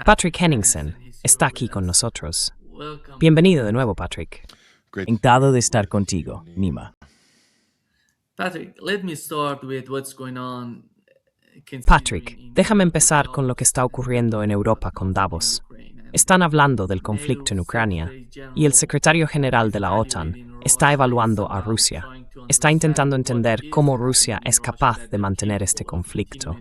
Patrick Henningsen está aquí con nosotros. Bienvenido de nuevo, Patrick. Encantado de estar contigo, Nima. Patrick, déjame empezar con lo que está ocurriendo en Europa con Davos. Están hablando del conflicto en Ucrania y el secretario general de la OTAN está evaluando a Rusia. Está intentando entender cómo Rusia es capaz de mantener este conflicto.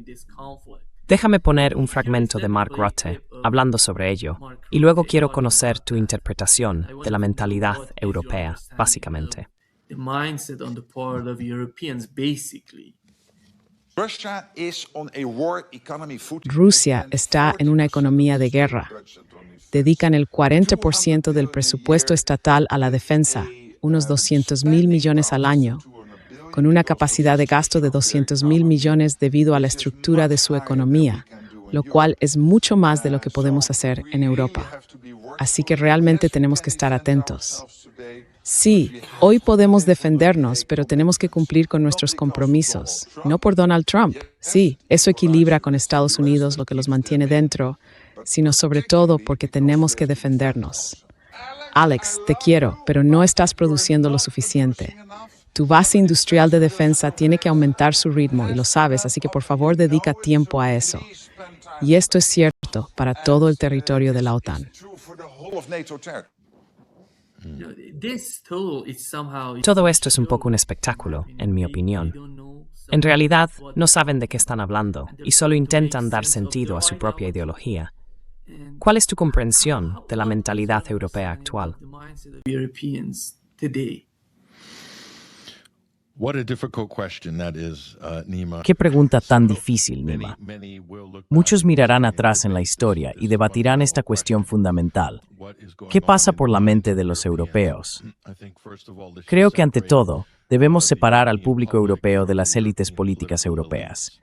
Déjame poner un fragmento de Mark Rutte hablando sobre ello, y luego quiero conocer tu interpretación de la mentalidad europea, básicamente. Rusia está en una economía de guerra. Dedican el 40% del presupuesto estatal a la defensa, unos 200.000 millones al año, con una capacidad de gasto de 200.000 millones debido a la estructura de su economía, lo cual es mucho más de lo que podemos hacer en Europa. Así que realmente tenemos que estar atentos. Sí, hoy podemos defendernos, pero tenemos que cumplir con nuestros compromisos, no por Donald Trump. Sí, eso equilibra con Estados Unidos lo que los mantiene dentro, sino sobre todo porque tenemos que defendernos. Alex, te quiero, pero no estás produciendo lo suficiente. Tu base industrial de defensa tiene que aumentar su ritmo y lo sabes, así que por favor dedica tiempo a eso. Y esto es cierto para todo el territorio de la OTAN. Todo esto es un poco un espectáculo, en mi opinión. En realidad, no saben de qué están hablando y solo intentan dar sentido a su propia ideología. ¿Cuál es tu comprensión de la mentalidad europea actual? Qué pregunta tan difícil, Nima. Muchos mirarán atrás en la historia y debatirán esta cuestión fundamental. ¿Qué pasa por la mente de los europeos? Creo que ante todo, debemos separar al público europeo de las élites políticas europeas.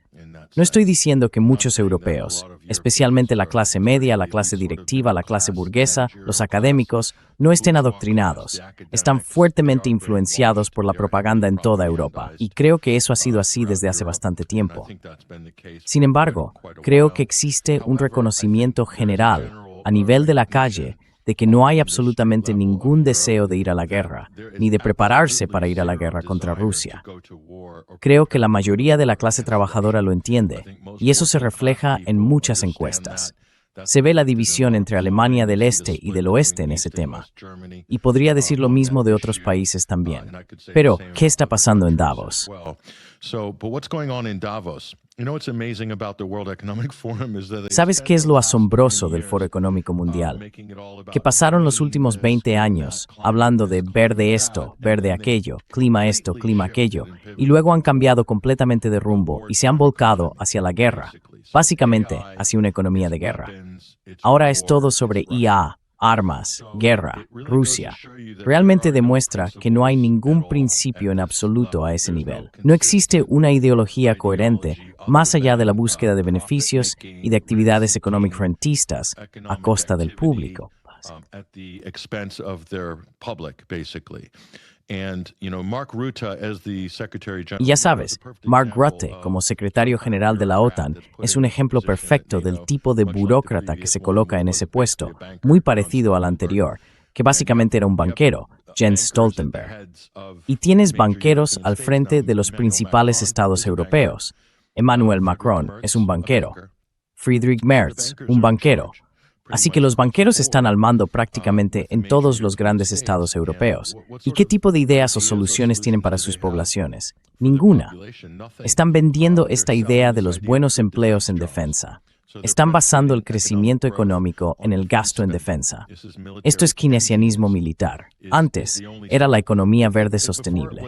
No estoy diciendo que muchos europeos, especialmente la clase media, la clase directiva, la clase burguesa, los académicos, no estén adoctrinados. Están fuertemente influenciados por la propaganda en toda Europa, y creo que eso ha sido así desde hace bastante tiempo. Sin embargo, creo que existe un reconocimiento general, a nivel de la calle, de que no hay absolutamente ningún deseo de ir a la guerra, ni de prepararse para ir a la guerra contra Rusia. Creo que la mayoría de la clase trabajadora lo entiende, y eso se refleja en muchas encuestas. Se ve la división entre Alemania del Este y del Oeste en ese tema, y podría decir lo mismo de otros países también. Pero, ¿qué está pasando en Davos? ¿Sabes qué es lo asombroso del Foro Económico Mundial? Que pasaron los últimos 20 años hablando de verde esto, verde aquello, clima esto, clima aquello, y luego han cambiado completamente de rumbo y se han volcado hacia la guerra, básicamente hacia una economía de guerra. Ahora es todo sobre IA, armas, guerra, Rusia. Realmente demuestra que no hay ningún principio en absoluto a ese nivel. No existe una ideología coherente más allá de la búsqueda de beneficios y de actividades económico-rentistas a costa del público. Y ya sabes, Mark Rutte, como secretario general de la OTAN, es un ejemplo perfecto del tipo de burócrata que se coloca en ese puesto, muy parecido al anterior, que básicamente era un banquero, Jens Stoltenberg. Y tienes banqueros al frente de los principales estados europeos. Emmanuel Macron es un banquero. Friedrich Merz, un banquero. Así que los banqueros están al mando prácticamente en todos los grandes estados europeos. ¿Y qué tipo de ideas o soluciones tienen para sus poblaciones? Ninguna. Están vendiendo esta idea de los buenos empleos en defensa. Están basando el crecimiento económico en el gasto en defensa. Esto es keynesianismo militar. Antes, era la economía verde sostenible.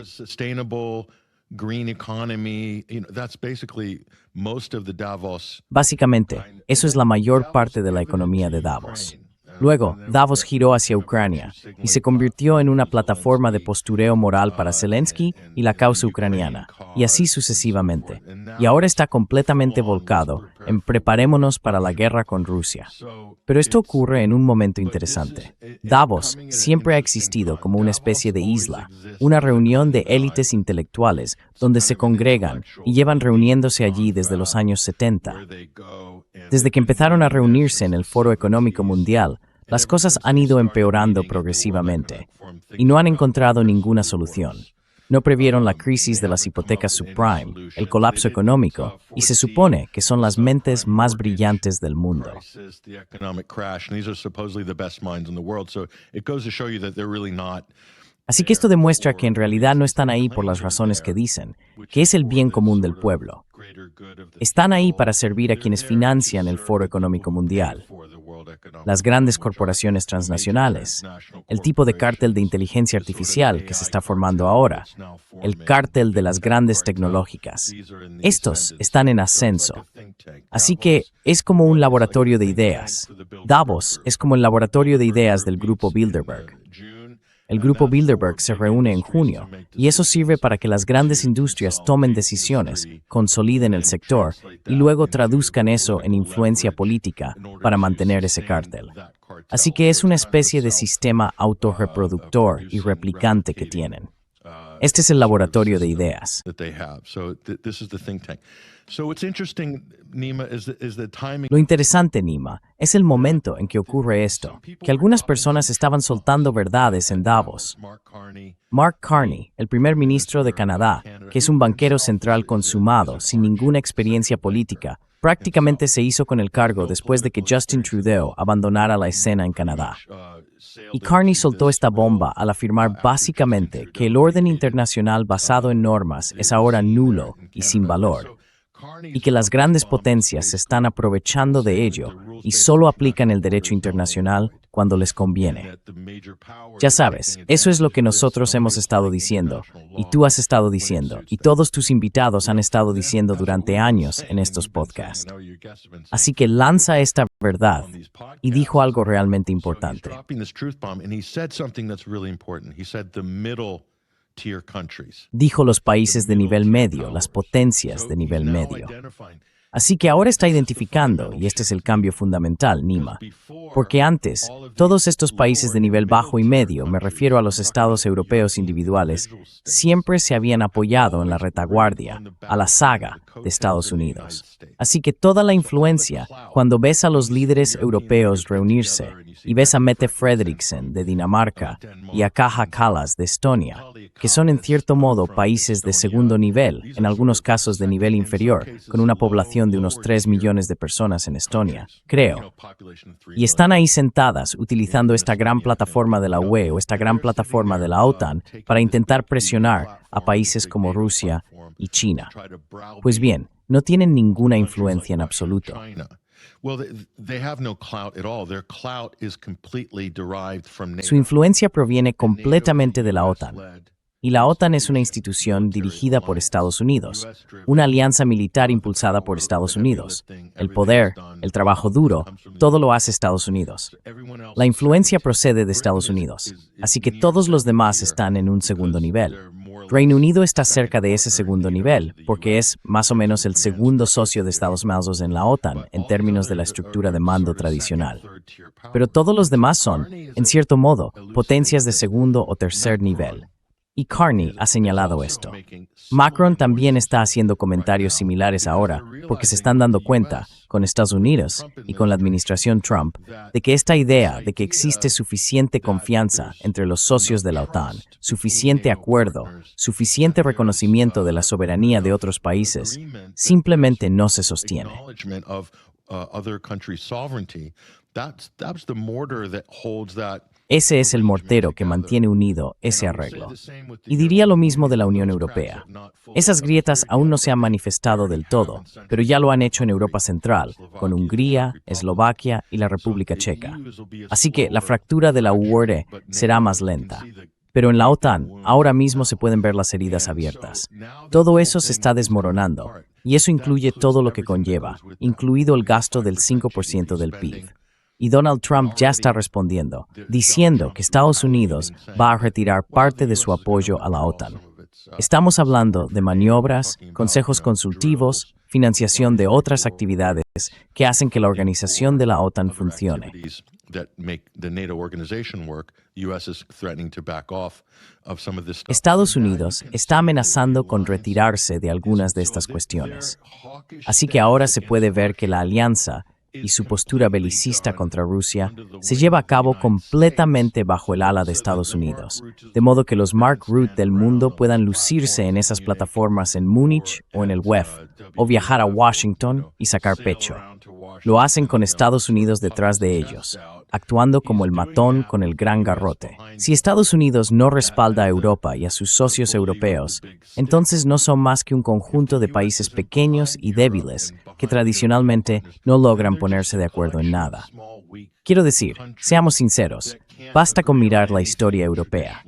Básicamente, eso es la mayor parte de la economía de Davos. Luego, Davos giró hacia Ucrania y se convirtió en una plataforma de postureo moral para Zelensky y la causa ucraniana, y así sucesivamente. Y ahora está completamente volcado en preparémonos para la guerra con Rusia. Pero esto ocurre en un momento interesante. Davos siempre ha existido como una especie de isla, una reunión de élites intelectuales donde se congregan y llevan reuniéndose allí desde los años 70. Desde que empezaron a reunirse en el Foro Económico Mundial, las cosas han ido empeorando progresivamente y no han encontrado ninguna solución. No previeron la crisis de las hipotecas subprime, el colapso económico, y se supone que son las mentes más brillantes del mundo. Así que esto demuestra que en realidad no están ahí por las razones que dicen, que es el bien común del pueblo. Están ahí para servir a quienes financian el Foro Económico Mundial, las grandes corporaciones transnacionales, el tipo de cártel de inteligencia artificial que se está formando ahora, el cártel de las grandes tecnológicas. Estos están en ascenso. Así que es como un laboratorio de ideas. Davos es como el laboratorio de ideas del Grupo Bilderberg. El Grupo Bilderberg se reúne en junio, y eso sirve para que las grandes industrias tomen decisiones, consoliden el sector, y luego traduzcan eso en influencia política para mantener ese cártel. Así que es una especie de sistema autorreproductor y replicante que tienen. Este es el laboratorio de ideas. Lo interesante, Nima, es el momento en que ocurre esto, que algunas personas estaban soltando verdades en Davos. Mark Carney, el primer ministro de Canadá, que es un banquero central consumado, sin ninguna experiencia política, prácticamente se hizo con el cargo después de que Justin Trudeau abandonara la escena en Canadá. Y Carney soltó esta bomba al afirmar básicamente que el orden internacional basado en normas es ahora nulo y sin valor, y que las grandes potencias se están aprovechando de ello y solo aplican el derecho internacional cuando les conviene. Ya sabes, eso es lo que nosotros hemos estado diciendo, y tú has estado diciendo, y todos tus invitados han estado diciendo durante años en estos podcasts. Así que lanza esta verdad, y dijo algo realmente importante. Dijo los países de nivel medio, las potencias de nivel medio. Así que ahora está identificando, y este es el cambio fundamental, Nima, porque antes, todos estos países de nivel bajo y medio, me refiero a los estados europeos individuales, siempre se habían apoyado en la retaguardia, a la saga de Estados Unidos. Así que toda la influencia, cuando ves a los líderes europeos reunirse, y ves a Mette Frederiksen de Dinamarca y a Kaja Kallas de Estonia, que son en cierto modo países de segundo nivel, en algunos casos de nivel inferior, con una población de unos 3 millones de personas en Estonia, creo. Y están ahí sentadas utilizando esta gran plataforma de la UE o esta gran plataforma de la OTAN para intentar presionar a países como Rusia y China. Pues bien, no tienen ninguna influencia en absoluto. Su influencia proviene completamente de la OTAN. Y la OTAN es una institución dirigida por Estados Unidos, una alianza militar impulsada por Estados Unidos. El poder, el trabajo duro, todo lo hace Estados Unidos. La influencia procede de Estados Unidos, así que todos los demás están en un segundo nivel. Reino Unido está cerca de ese segundo nivel, porque es más o menos el segundo socio de Estados Unidos en la OTAN en términos de la estructura de mando tradicional. Pero todos los demás son, en cierto modo, potencias de segundo o tercer nivel. Y Carney ha señalado esto. Macron también está haciendo comentarios similares ahora porque se están dando cuenta, con Estados Unidos y con la administración Trump, de que esta idea de que existe suficiente confianza entre los socios de la OTAN, suficiente acuerdo, suficiente reconocimiento de la soberanía de otros países, simplemente no se sostiene. Ese es el mortero que mantiene unido ese arreglo. Y diría lo mismo de la Unión Europea. Esas grietas aún no se han manifestado del todo, pero ya lo han hecho en Europa Central, con Hungría, Eslovaquia y la República Checa. Así que la fractura de la UE será más lenta. Pero en la OTAN, ahora mismo se pueden ver las heridas abiertas. Todo eso se está desmoronando, y eso incluye todo lo que conlleva, incluido el gasto del 5% del PIB. Y Donald Trump ya está respondiendo, diciendo que Estados Unidos va a retirar parte de su apoyo a la OTAN. Estamos hablando de maniobras, consejos consultivos, financiación de otras actividades que hacen que la organización de la OTAN funcione. Estados Unidos está amenazando con retirarse de algunas de estas cuestiones. Así que ahora se puede ver que la alianza y su postura belicista contra Rusia se lleva a cabo completamente bajo el ala de Estados Unidos, de modo que los Mark Rutte del mundo puedan lucirse en esas plataformas en Múnich o en el WEF, o viajar a Washington y sacar pecho. Lo hacen con Estados Unidos detrás de ellos, actuando como el matón con el gran garrote. Si Estados Unidos no respalda a Europa y a sus socios europeos, entonces no son más que un conjunto de países pequeños y débiles que tradicionalmente no logran ponerse de acuerdo en nada. Quiero decir, seamos sinceros, basta con mirar la historia europea.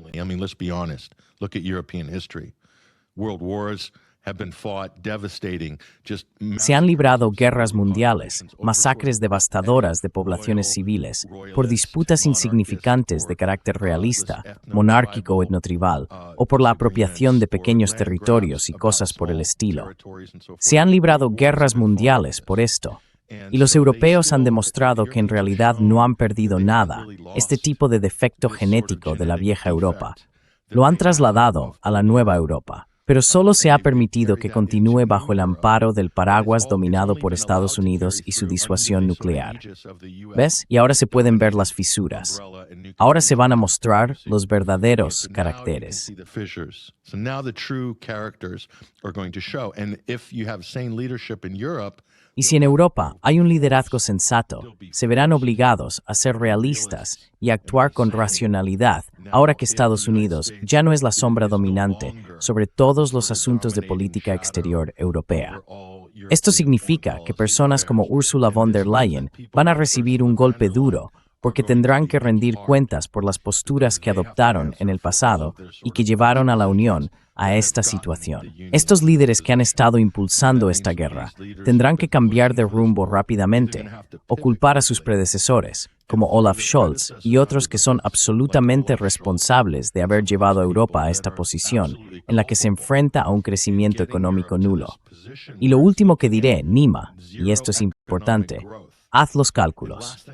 Se han librado guerras mundiales, masacres devastadoras de poblaciones civiles, por disputas insignificantes de carácter realista, monárquico o etnotribal, o por la apropiación de pequeños territorios y cosas por el estilo. Se han librado guerras mundiales por esto. Y los europeos han demostrado que en realidad no han perdido nada, este tipo de defecto genético de la vieja Europa. Lo han trasladado a la nueva Europa. Pero solo se ha permitido que continúe bajo el amparo del paraguas dominado por Estados Unidos y su disuasión nuclear. ¿Ves? Y ahora se pueden ver las fisuras. Ahora se van a mostrar los verdaderos caracteres. Y si en Europa hay un liderazgo sensato, se verán obligados a ser realistas y actuar con racionalidad, ahora que Estados Unidos ya no es la sombra dominante sobre todos los asuntos de política exterior europea. Esto significa que personas como Ursula von der Leyen van a recibir un golpe duro porque tendrán que rendir cuentas por las posturas que adoptaron en el pasado y que llevaron a la Unión a esta situación. Estos líderes que han estado impulsando esta guerra tendrán que cambiar de rumbo rápidamente o culpar a sus predecesores, como Olaf Scholz y otros que son absolutamente responsables de haber llevado a Europa a esta posición en la que se enfrenta a un crecimiento económico nulo. Y lo último que diré, Nima, y esto es importante, haz los cálculos.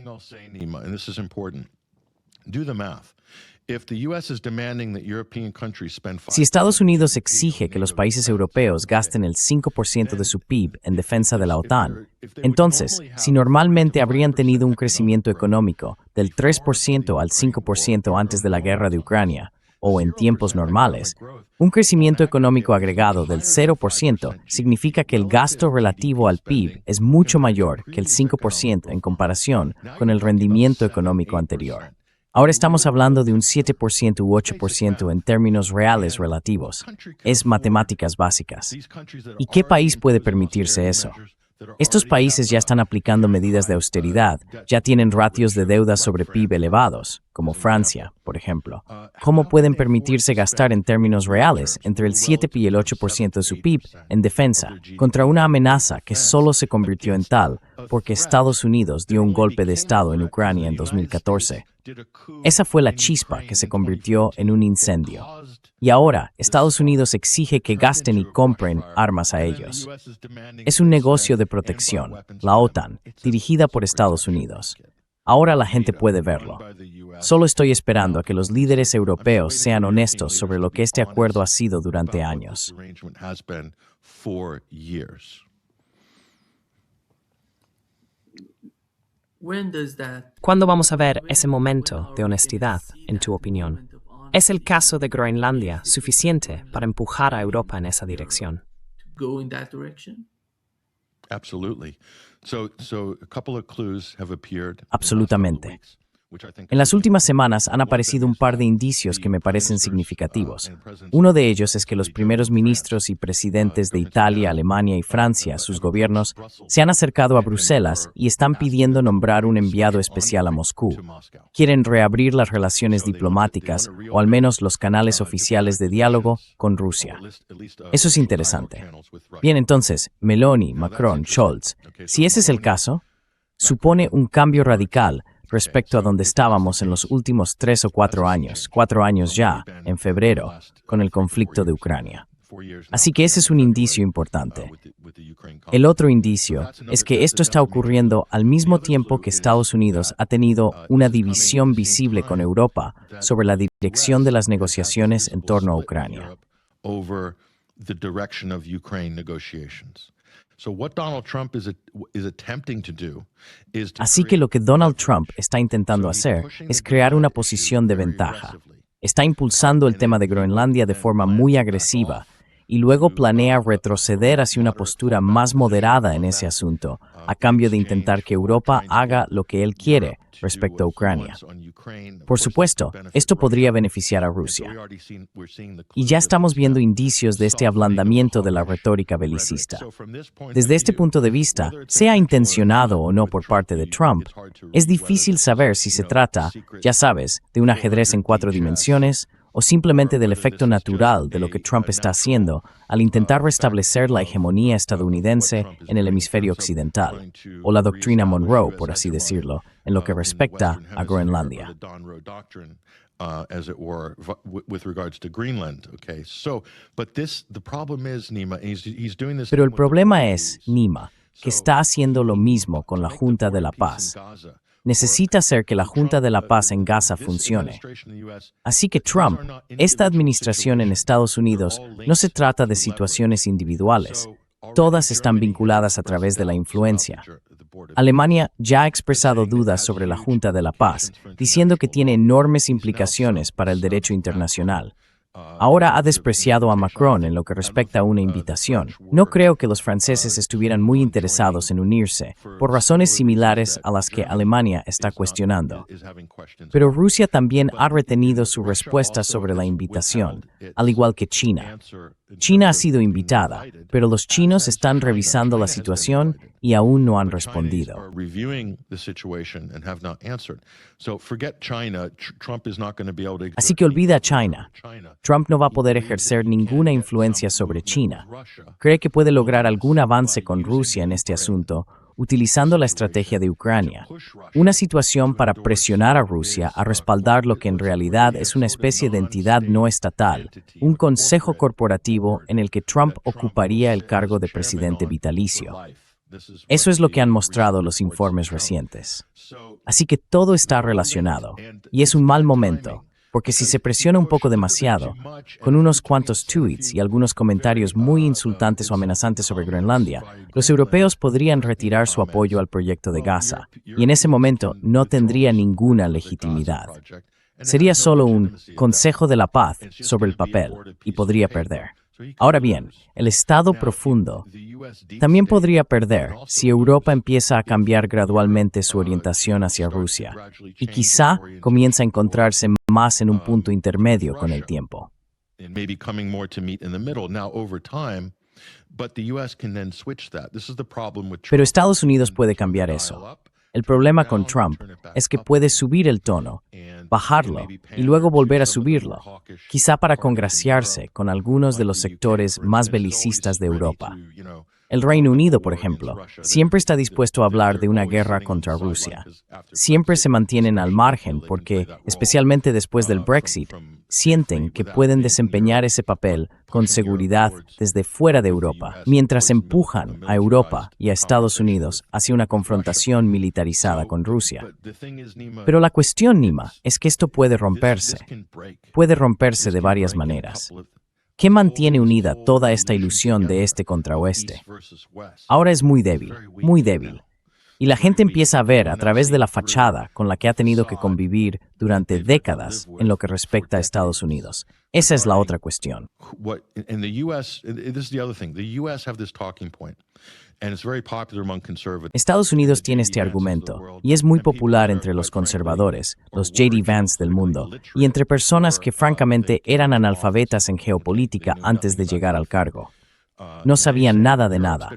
Si Estados Unidos exige que los países europeos gasten el 5% de su PIB en defensa de la OTAN, entonces, si normalmente habrían tenido un crecimiento económico del 3% al 5% antes de la guerra de Ucrania, o en tiempos normales, un crecimiento económico agregado del 0% significa que el gasto relativo al PIB es mucho mayor que el 5% en comparación con el rendimiento económico anterior. Ahora estamos hablando de un 7% u 8% en términos reales relativos. Es matemáticas básicas. ¿Y qué país puede permitirse eso? Estos países ya están aplicando medidas de austeridad, ya tienen ratios de deuda sobre PIB elevados, como Francia, por ejemplo. ¿Cómo pueden permitirse gastar en términos reales entre el 7 y el 8% de su PIB en defensa, contra una amenaza que solo se convirtió en tal porque Estados Unidos dio un golpe de Estado en Ucrania en 2014? Esa fue la chispa que se convirtió en un incendio. Y ahora, Estados Unidos exige que gasten y compren armas a ellos. Es un negocio de protección, la OTAN, dirigida por Estados Unidos. Ahora la gente puede verlo. Solo estoy esperando a que los líderes europeos sean honestos sobre lo que este acuerdo ha sido durante años. ¿Cuándo vamos a ver ese momento de honestidad, en tu opinión? ¿Es el caso de Groenlandia suficiente para empujar a Europa en esa dirección? Absolutamente. En las últimas semanas han aparecido un par de indicios que me parecen significativos. Uno de ellos es que los primeros ministros y presidentes de Italia, Alemania y Francia, sus gobiernos, se han acercado a Bruselas y están pidiendo nombrar un enviado especial a Moscú. Quieren reabrir las relaciones diplomáticas, o al menos los canales oficiales de diálogo, con Rusia. Eso es interesante. Bien, entonces, Meloni, Macron, Scholz, si ese es el caso, supone un cambio radical respecto a donde estábamos en los últimos 3 o 4 años, 4 años ya, en febrero, con el conflicto de Ucrania. Así que ese es un indicio importante. El otro indicio es que esto está ocurriendo al mismo tiempo que Estados Unidos ha tenido una división visible con Europa sobre la dirección de las negociaciones en torno a Ucrania. Así que lo que Donald Trump está intentando hacer es crear una posición de ventaja. Está impulsando el tema de Groenlandia de forma muy agresiva y luego planea retroceder hacia una postura más moderada en ese asunto, a cambio de intentar que Europa haga lo que él quiere respecto a Ucrania. Por supuesto, esto podría beneficiar a Rusia. Y ya estamos viendo indicios de este ablandamiento de la retórica belicista. Desde este punto de vista, sea intencionado o no por parte de Trump, es difícil saber si se trata, ya sabes, de un ajedrez en 4 dimensiones, o simplemente del efecto natural de lo que Trump está haciendo al intentar restablecer la hegemonía estadounidense en el hemisferio occidental, o la doctrina Monroe, por así decirlo, en lo que respecta a Groenlandia. Pero el problema es, Nima, que está haciendo lo mismo con la Junta de la Paz. Necesita hacer que la Junta de la Paz en Gaza funcione. Así que Trump, esta administración en Estados Unidos, no se trata de situaciones individuales. Todas están vinculadas a través de la influencia. Alemania ya ha expresado dudas sobre la Junta de la Paz, diciendo que tiene enormes implicaciones para el derecho internacional. Ahora ha despreciado a Macron en lo que respecta a una invitación. No creo que los franceses estuvieran muy interesados en unirse, por razones similares a las que Alemania está cuestionando. Pero Rusia también ha retenido su respuesta sobre la invitación, al igual que China. China ha sido invitada, pero los chinos están revisando la situación y aún no han respondido. Así que olvida a China. Trump no va a poder ejercer ninguna influencia sobre China. Cree que puede lograr algún avance con Rusia en este asunto, utilizando la estrategia de Ucrania, una situación para presionar a Rusia a respaldar lo que en realidad es una especie de entidad no estatal, un consejo corporativo en el que Trump ocuparía el cargo de presidente vitalicio. Eso es lo que han mostrado los informes recientes. Así que todo está relacionado, y es un mal momento, porque si se presiona un poco demasiado, con unos cuantos tweets y algunos comentarios muy insultantes o amenazantes sobre Groenlandia, los europeos podrían retirar su apoyo al proyecto de Gaza, y en ese momento no tendría ninguna legitimidad. Sería solo un Consejo de la Paz sobre el papel, y podría perder. Ahora bien, el Estado profundo también podría perder si Europa empieza a cambiar gradualmente su orientación hacia Rusia y quizá comienza a encontrarse más en un punto intermedio con el tiempo. Pero Estados Unidos puede cambiar eso. El problema con Trump es que puede subir el tono, bajarlo y luego volver a subirlo, quizá para congraciarse con algunos de los sectores más belicistas de Europa. El Reino Unido, por ejemplo, siempre está dispuesto a hablar de una guerra contra Rusia. Siempre se mantienen al margen porque, especialmente después del Brexit, sienten que pueden desempeñar ese papel con seguridad desde fuera de Europa, mientras empujan a Europa y a Estados Unidos hacia una confrontación militarizada con Rusia. Pero la cuestión, Nima, es que esto puede romperse. Puede romperse de varias maneras. ¿Qué mantiene unida toda esta ilusión de este contra oeste? Ahora es muy débil, muy débil. Y la gente empieza a ver a través de la fachada con la que ha tenido que convivir durante décadas en lo que respecta a Estados Unidos. Esa es la otra cuestión. Estados Unidos tiene este argumento y es muy popular entre los conservadores, los J.D. Vance del mundo, y entre personas que francamente eran analfabetas en geopolítica antes de llegar al cargo. No sabían nada de nada.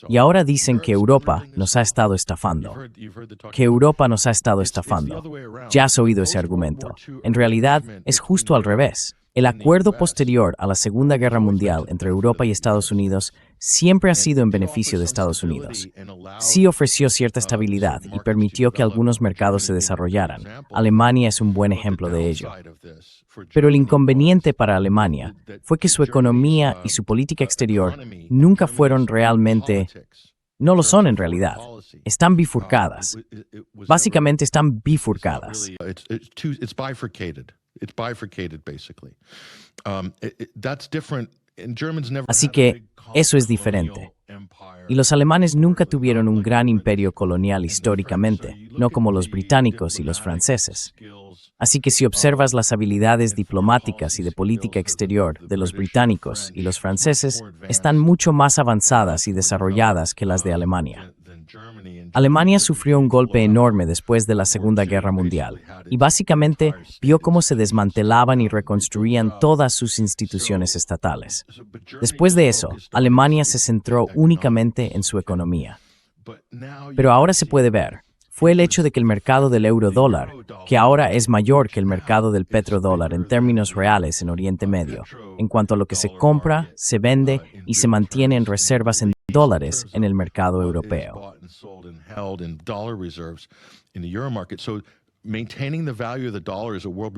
Y ahora dicen que Europa nos ha estado estafando. Que Europa nos ha estado estafando. Ya has oído ese argumento. En realidad, es justo al revés. El acuerdo posterior a la Segunda Guerra Mundial entre Europa y Estados Unidos siempre ha sido en beneficio de Estados Unidos. Sí ofreció cierta estabilidad y permitió que algunos mercados se desarrollaran. Alemania es un buen ejemplo de ello. Pero el inconveniente para Alemania fue que su economía y su política exterior nunca fueron realmente... No lo son en realidad. Están bifurcadas. Básicamente están bifurcadas. Así que eso es diferente. Y los alemanes nunca tuvieron un gran imperio colonial históricamente, no como los británicos y los franceses. Así que si observas las habilidades diplomáticas y de política exterior de los británicos y los franceses, están mucho más avanzadas y desarrolladas que las de Alemania. Alemania sufrió un golpe enorme después de la Segunda Guerra Mundial y básicamente vio cómo se desmantelaban y reconstruían todas sus instituciones estatales. Después de eso, Alemania se centró únicamente en su economía. Pero ahora se puede ver, fue el hecho de que el mercado del euro-dólar, que ahora es mayor que el mercado del petrodólar en términos reales en Oriente Medio, en cuanto a lo que se compra, se vende y se mantiene en reservas en dólares en el mercado europeo.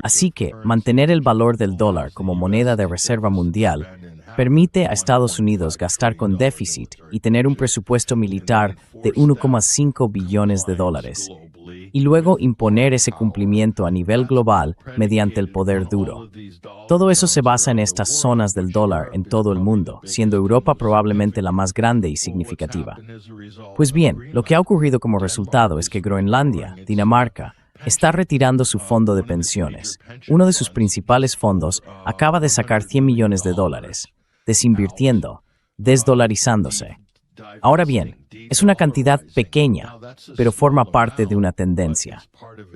Así que mantener el valor del dólar como moneda de reserva mundial permite a Estados Unidos gastar con déficit y tener un presupuesto militar de 1,5 billones de dólares, y luego imponer ese cumplimiento a nivel global mediante el poder duro. Todo eso se basa en estas zonas del dólar en todo el mundo, siendo Europa probablemente la más grande y significativa. Pues bien, lo que ha ocurrido como resultado es que Groenlandia, Dinamarca, está retirando su fondo de pensiones. Uno de sus principales fondos acaba de sacar 100 millones de dólares, desinvirtiendo, desdolarizándose. Ahora bien, es una cantidad pequeña, pero forma parte de una tendencia.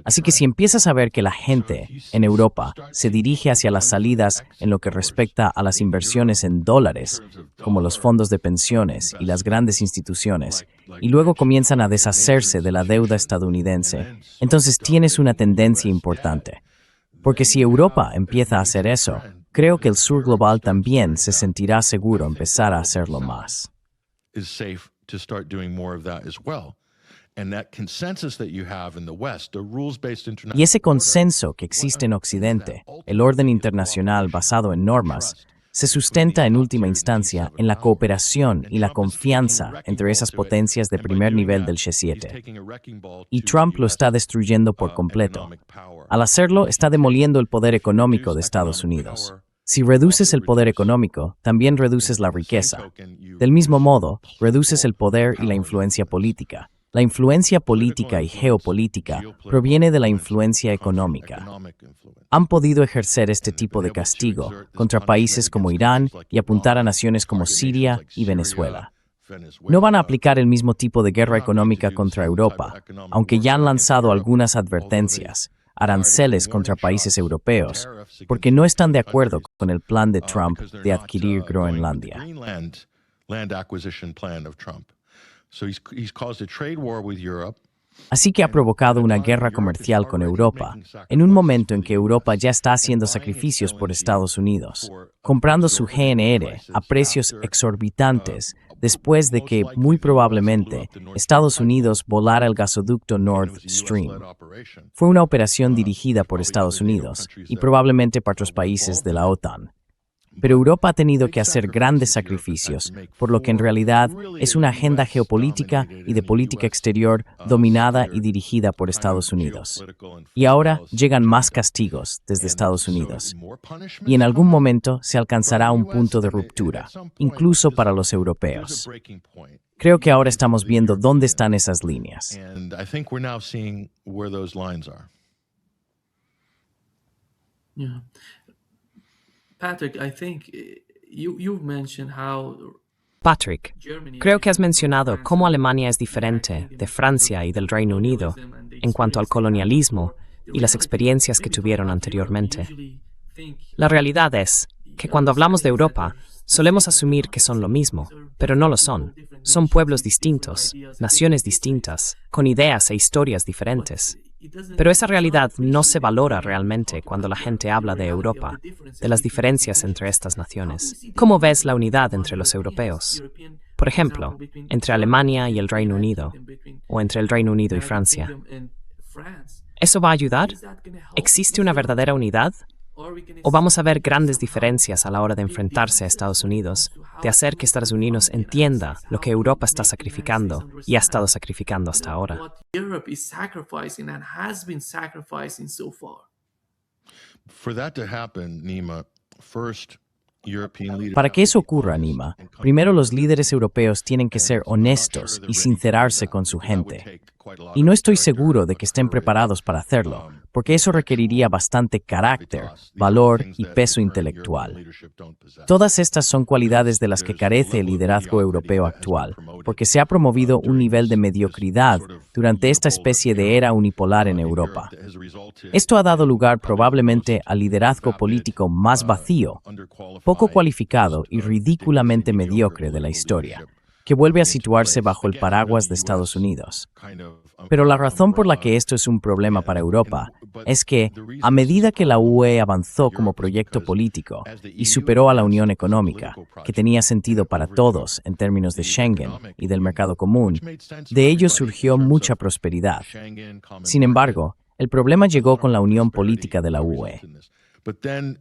Así que si empiezas a ver que la gente en Europa se dirige hacia las salidas en lo que respecta a las inversiones en dólares, como los fondos de pensiones y las grandes instituciones, y luego comienzan a deshacerse de la deuda estadounidense, entonces tienes una tendencia importante. Porque si Europa empieza a hacer eso, creo que el sur global también se sentirá seguro empezar a hacerlo más. Y ese consenso que existe en Occidente, el orden internacional basado en normas, se sustenta en última instancia en la cooperación y la confianza entre esas potencias de primer nivel del G7. Y Trump lo está destruyendo por completo. Al hacerlo, está demoliendo el poder económico de Estados Unidos. Si reduces el poder económico, también reduces la riqueza. Del mismo modo, reduces el poder y la influencia política. La influencia política y geopolítica proviene de la influencia económica. Han podido ejercer este tipo de castigo contra países como Irán y apuntar a naciones como Siria y Venezuela. No van a aplicar el mismo tipo de guerra económica contra Europa, aunque ya han lanzado algunas advertencias, aranceles contra países europeos, porque no están de acuerdo con el plan de Trump de adquirir Groenlandia. Así que ha provocado una guerra comercial con Europa, en un momento en que Europa ya está haciendo sacrificios por Estados Unidos, comprando su GNR a precios exorbitantes después de que, muy probablemente, Estados Unidos volara el gasoducto Nord Stream. Fue una operación dirigida por Estados Unidos y probablemente por otros países de la OTAN. Pero Europa ha tenido que hacer grandes sacrificios, por lo que en realidad es una agenda geopolítica y de política exterior dominada y dirigida por Estados Unidos. Y ahora llegan más castigos desde Estados Unidos. Y en algún momento se alcanzará un punto de ruptura, incluso para los europeos. Creo que ahora estamos viendo dónde están esas líneas. Yeah. Patrick, I think you've mentioned how Patrick, creo que has mencionado cómo Alemania es diferente de Francia y del Reino Unido en cuanto al colonialismo y las experiencias que tuvieron anteriormente. La realidad es que cuando hablamos de Europa, solemos asumir que son lo mismo, pero no lo son. Son pueblos distintos, naciones distintas, con ideas e historias diferentes. Pero esa realidad no se valora realmente cuando la gente habla de Europa, de las diferencias entre estas naciones. ¿Cómo ves la unidad entre los europeos? Por ejemplo, entre Alemania y el Reino Unido, o entre el Reino Unido y Francia. ¿Eso va a ayudar? ¿Existe una verdadera unidad? ¿O vamos a ver grandes diferencias a la hora de enfrentarse a Estados Unidos, de hacer que Estados Unidos entienda lo que Europa está sacrificando y ha estado sacrificando hasta ahora? Para que eso ocurra, Nima, primero los líderes europeos tienen que ser honestos y sincerarse con su gente. Y no estoy seguro de que estén preparados para hacerlo, porque eso requeriría bastante carácter, valor y peso intelectual. Todas estas son cualidades de las que carece el liderazgo europeo actual, porque se ha promovido un nivel de mediocridad durante esta especie de era unipolar en Europa. Esto ha dado lugar probablemente al liderazgo político más vacío, poco cualificado y ridículamente mediocre de la historia, que vuelve a situarse bajo el paraguas de Estados Unidos. Pero la razón por la que esto es un problema para Europa es que, a medida que la UE avanzó como proyecto político y superó a la Unión Económica, que tenía sentido para todos en términos de Schengen y del mercado común, de ello surgió mucha prosperidad. Sin embargo, el problema llegó con la unión política de la UE. But then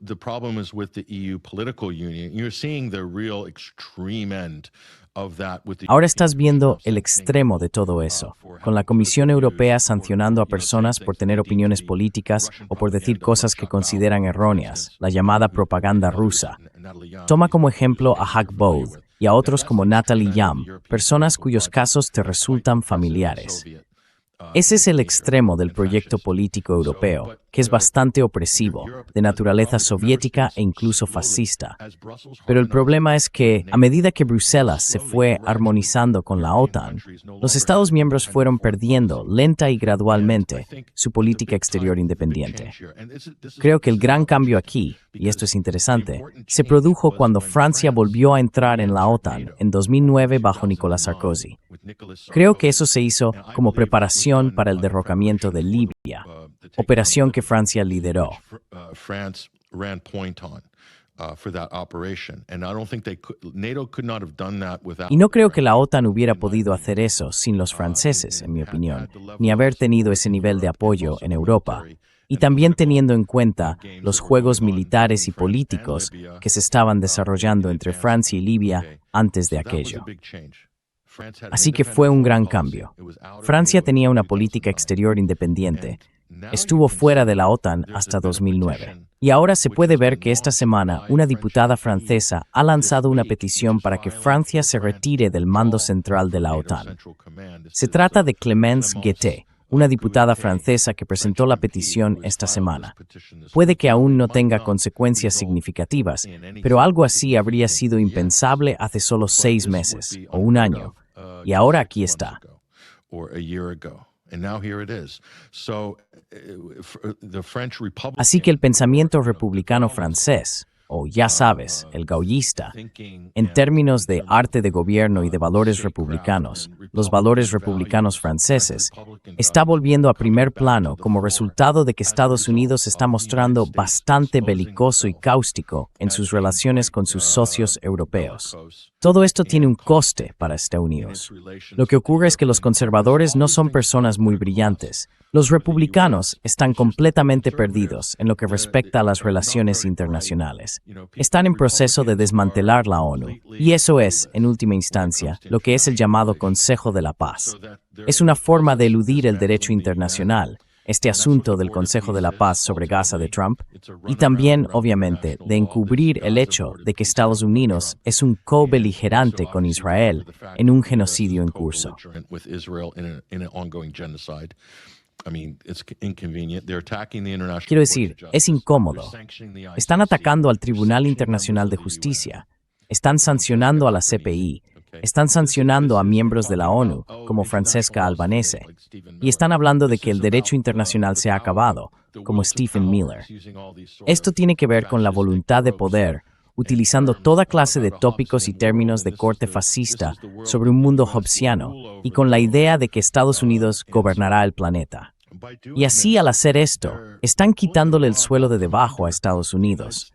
the problem is with the EU political union. You're seeing the real extreme end of that with the Ahora estás viendo el extremo de todo eso, con la Comisión Europea sancionando a personas por tener opiniones políticas o por decir cosas que consideran erróneas, la llamada propaganda rusa. Toma como ejemplo a Hak Bode y a otros como Natalie Yam, personas cuyos casos te resultan familiares. Ese es el extremo del proyecto político europeo, que es bastante opresivo, de naturaleza soviética e incluso fascista. Pero el problema es que, a medida que Bruselas se fue armonizando con la OTAN, los Estados miembros fueron perdiendo, lenta y gradualmente, su política exterior independiente. Creo que el gran cambio aquí, y esto es interesante, se produjo cuando Francia volvió a entrar en la OTAN en 2009 bajo Nicolas Sarkozy. Creo que eso se hizo como preparación para el derrocamiento de Libia, operación que Francia lideró. Y no creo que la OTAN hubiera podido hacer eso sin los franceses, en mi opinión, ni haber tenido ese nivel de apoyo en Europa, y también teniendo en cuenta los juegos militares y políticos que se estaban desarrollando entre Francia y Libia antes de aquello. Así que fue un gran cambio. Francia tenía una política exterior independiente. Estuvo fuera de la OTAN hasta 2009. Y ahora se puede ver que esta semana una diputada francesa ha lanzado una petición para que Francia se retire del mando central de la OTAN. Se trata de Clémence Guettet, una diputada francesa que presentó la petición esta semana. Puede que aún no tenga consecuencias significativas, pero algo así habría sido impensable hace solo 6 meses o un año. Y ahora aquí está. Así que el pensamiento republicano francés, o ya sabes, el gaullista, en términos de arte de gobierno y de valores republicanos, los valores republicanos franceses, está volviendo a primer plano como resultado de que Estados Unidos se está mostrando bastante belicoso y cáustico en sus relaciones con sus socios europeos. Todo esto tiene un coste para Estados Unidos. Lo que ocurre es que los conservadores no son personas muy brillantes. Los republicanos están completamente perdidos en lo que respecta a las relaciones internacionales. Están en proceso de desmantelar la ONU, y eso es, en última instancia, lo que es el llamado Consejo de la Paz. Es una forma de eludir el derecho internacional, este asunto del Consejo de la Paz sobre Gaza de Trump, y también, obviamente, de encubrir el hecho de que Estados Unidos es un co-beligerante con Israel en un genocidio en curso. Quiero decir, es incómodo. Están atacando al Tribunal Internacional de Justicia, están sancionando a la CPI, están sancionando a miembros de la ONU, como Francesca Albanese, y están hablando de que el derecho internacional se ha acabado, como Stephen Miller. Esto tiene que ver con la voluntad de poder, utilizando toda clase de tópicos y términos de corte fascista sobre un mundo hobbesiano, y con la idea de que Estados Unidos gobernará el planeta. Y así, al hacer esto, están quitándole el suelo de debajo a Estados Unidos,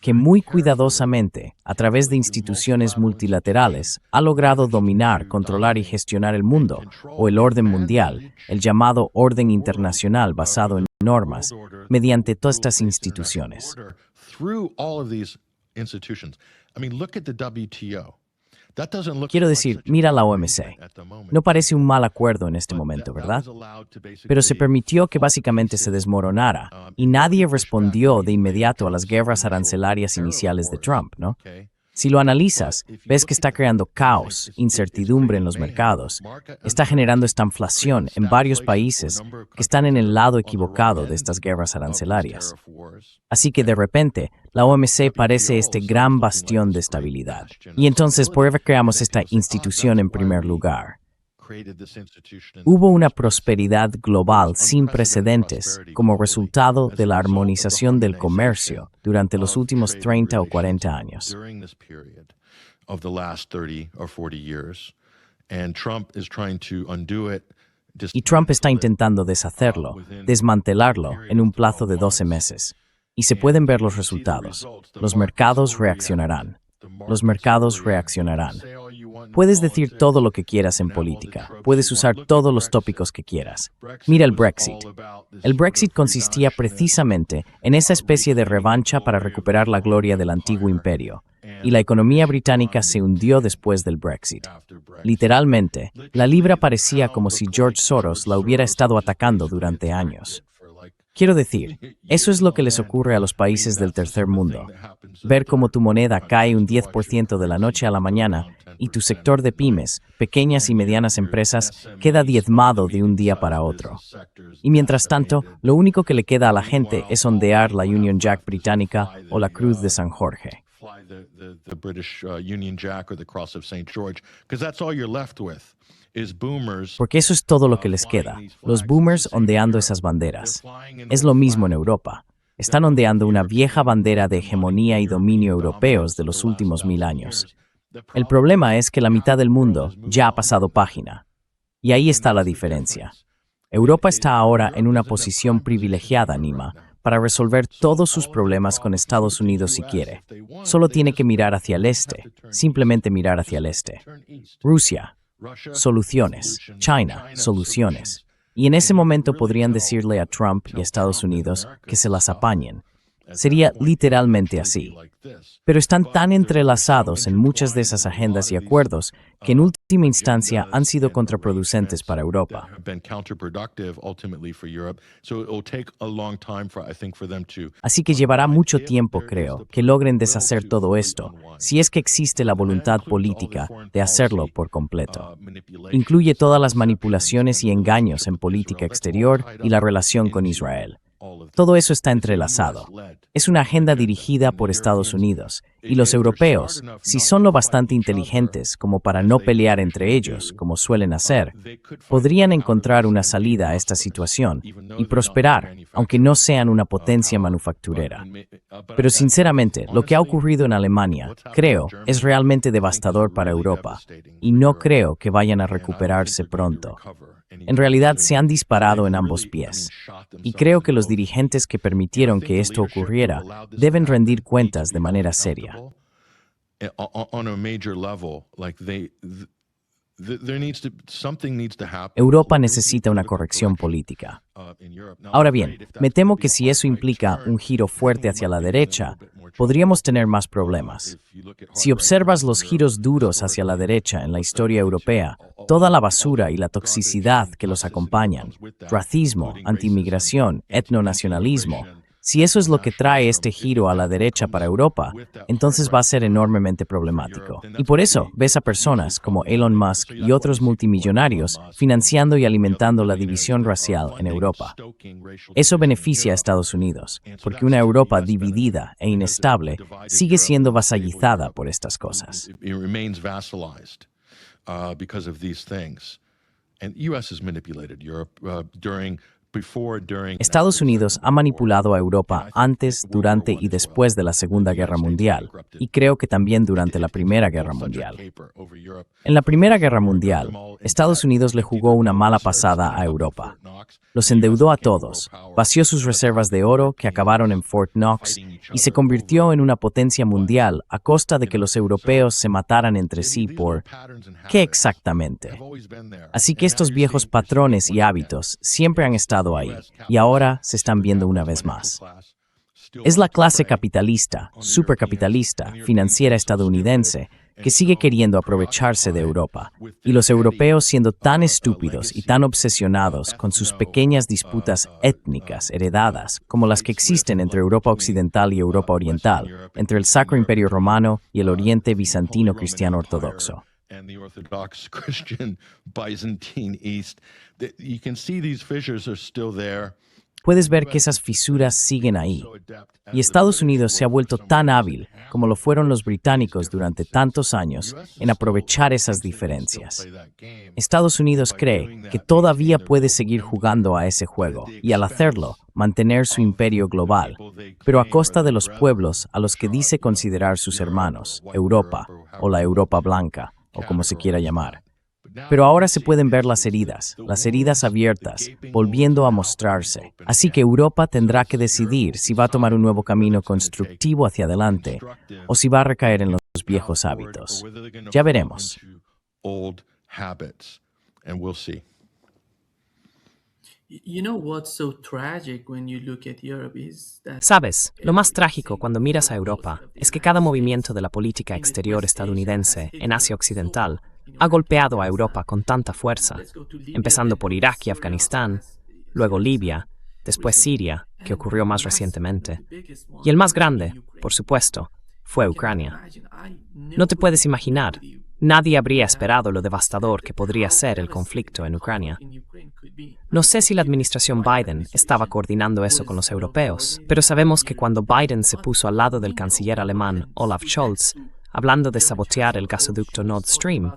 que muy cuidadosamente, a través de instituciones multilaterales, ha logrado dominar, controlar y gestionar el mundo, o el orden mundial, el llamado orden internacional basado en normas, mediante todas estas instituciones. Quiero decir, mira la OMC. No parece un mal acuerdo en este momento, ¿verdad? Pero se permitió que básicamente se desmoronara y nadie respondió de inmediato a las guerras arancelarias iniciales de Trump, ¿no? Si lo analizas, ves que está creando caos, incertidumbre en los mercados, está generando esta inflación en varios países que están en el lado equivocado de estas guerras arancelarias. Así que de repente, la OMC parece este gran bastión de estabilidad. Y entonces, ¿por qué creamos esta institución en primer lugar? Hubo una prosperidad global sin precedentes como resultado de la armonización del comercio durante los últimos 30 o 40 años. Y Trump está intentando deshacerlo, desmantelarlo en un plazo de 12 meses. Y se pueden ver los resultados. Los mercados reaccionarán. Los mercados reaccionarán. Puedes decir todo lo que quieras en política. Puedes usar todos los tópicos que quieras. Mira el Brexit. El Brexit consistía precisamente en esa especie de revancha para recuperar la gloria del antiguo imperio. Y la economía británica se hundió después del Brexit. Literalmente, la libra parecía como si George Soros la hubiera estado atacando durante años. Quiero decir, eso es lo que les ocurre a los países del tercer mundo. Ver cómo tu moneda cae un 10% de la noche a la mañana y tu sector de pymes, pequeñas y medianas empresas, queda diezmado de un día para otro. Y mientras tanto, lo único que le queda a la gente es ondear la Union Jack británica o la Cruz de San Jorge. Porque eso es todo lo que les queda, los boomers ondeando esas banderas. Es lo mismo en Europa. Están ondeando una vieja bandera de hegemonía y dominio europeos de los últimos 1000 años. El problema es que la mitad del mundo ya ha pasado página. Y ahí está la diferencia. Europa está ahora en una posición privilegiada, Nima, para resolver todos sus problemas con Estados Unidos si quiere. Solo tiene que mirar hacia el este, simplemente mirar hacia el este. Rusia. Soluciones. China, soluciones. Y en ese momento podrían decirle a Trump y a Estados Unidos que se las apañen. Sería literalmente así. Pero están tan entrelazados en muchas de esas agendas y acuerdos que en última instancia han sido contraproducentes para Europa. Así que llevará mucho tiempo, creo, que logren deshacer todo esto, si es que existe la voluntad política de hacerlo por completo. Incluye todas las manipulaciones y engaños en política exterior y la relación con Israel. Todo eso está entrelazado. Es una agenda dirigida por Estados Unidos, y los europeos, si son lo bastante inteligentes como para no pelear entre ellos, como suelen hacer, podrían encontrar una salida a esta situación y prosperar, aunque no sean una potencia manufacturera. Pero sinceramente, lo que ha ocurrido en Alemania, creo, es realmente devastador para Europa, y no creo que vayan a recuperarse pronto. En realidad se han disparado en ambos pies. Y creo que los dirigentes que permitieron que esto ocurriera deben rendir cuentas de manera seria. Europa necesita una corrección política. Ahora bien, me temo que si eso implica un giro fuerte hacia la derecha, podríamos tener más problemas. Si observas los giros duros hacia la derecha en la historia europea, toda la basura y la toxicidad que los acompañan, racismo, antimigración, etnonacionalismo, si eso es lo que trae este giro a la derecha para Europa, entonces va a ser enormemente problemático. Y por eso ves a personas como Elon Musk y otros multimillonarios financiando y alimentando la división racial en Europa. Eso beneficia a Estados Unidos, porque una Europa dividida e inestable sigue siendo vasallizada por estas cosas. Because of these things. And the U.S. has manipulated Europe during Estados Unidos ha manipulado a Europa antes, durante y después de la Segunda Guerra Mundial, y creo que también durante la Primera Guerra Mundial. En la Primera Guerra Mundial, Estados Unidos le jugó una mala pasada a Europa. Los endeudó a todos, vació sus reservas de oro que acabaron en Fort Knox y se convirtió en una potencia mundial a costa de que los europeos se mataran entre sí por ¿qué exactamente? Así que estos viejos patrones y hábitos siempre han estado ahí y ahora se están viendo una vez más. Es la clase capitalista, supercapitalista, financiera estadounidense que sigue queriendo aprovecharse de Europa, y los europeos siendo tan estúpidos y tan obsesionados con sus pequeñas disputas étnicas heredadas como las que existen entre Europa Occidental y Europa Oriental, entre el Sacro Imperio Romano y el Oriente Bizantino Cristiano Ortodoxo. And the Orthodox Christian Byzantine East. You can see these fissures are still there. Puedes ver que esas fisuras siguen ahí. Y Estados Unidos se ha vuelto tan hábil, como lo fueron los británicos durante tantos años, en aprovechar esas diferencias. Estados Unidos cree que todavía puede seguir jugando a ese juego, y al hacerlo, mantener su imperio global, pero a costa de los pueblos a los que dice considerar sus hermanos, Europa, o la Europa Blanca, o como se quiera llamar. Pero ahora se pueden ver las heridas abiertas, volviendo a mostrarse. Así que Europa tendrá que decidir si va a tomar un nuevo camino constructivo hacia adelante o si va a recaer en los viejos hábitos. Ya veremos. Sabes, lo más trágico cuando miras a Europa es que cada movimiento de la política exterior estadounidense en Asia Occidental ha golpeado a Europa con tanta fuerza, empezando por Irak y Afganistán, luego Libia, después Siria, que ocurrió más recientemente, y el más grande, por supuesto, fue Ucrania. No te puedes imaginar, nadie habría esperado lo devastador que podría ser el conflicto en Ucrania. No sé si la administración Biden estaba coordinando eso con los europeos, pero sabemos que cuando Biden se puso al lado del canciller alemán Olaf Scholz, hablando de sabotear el gasoducto Nord Stream,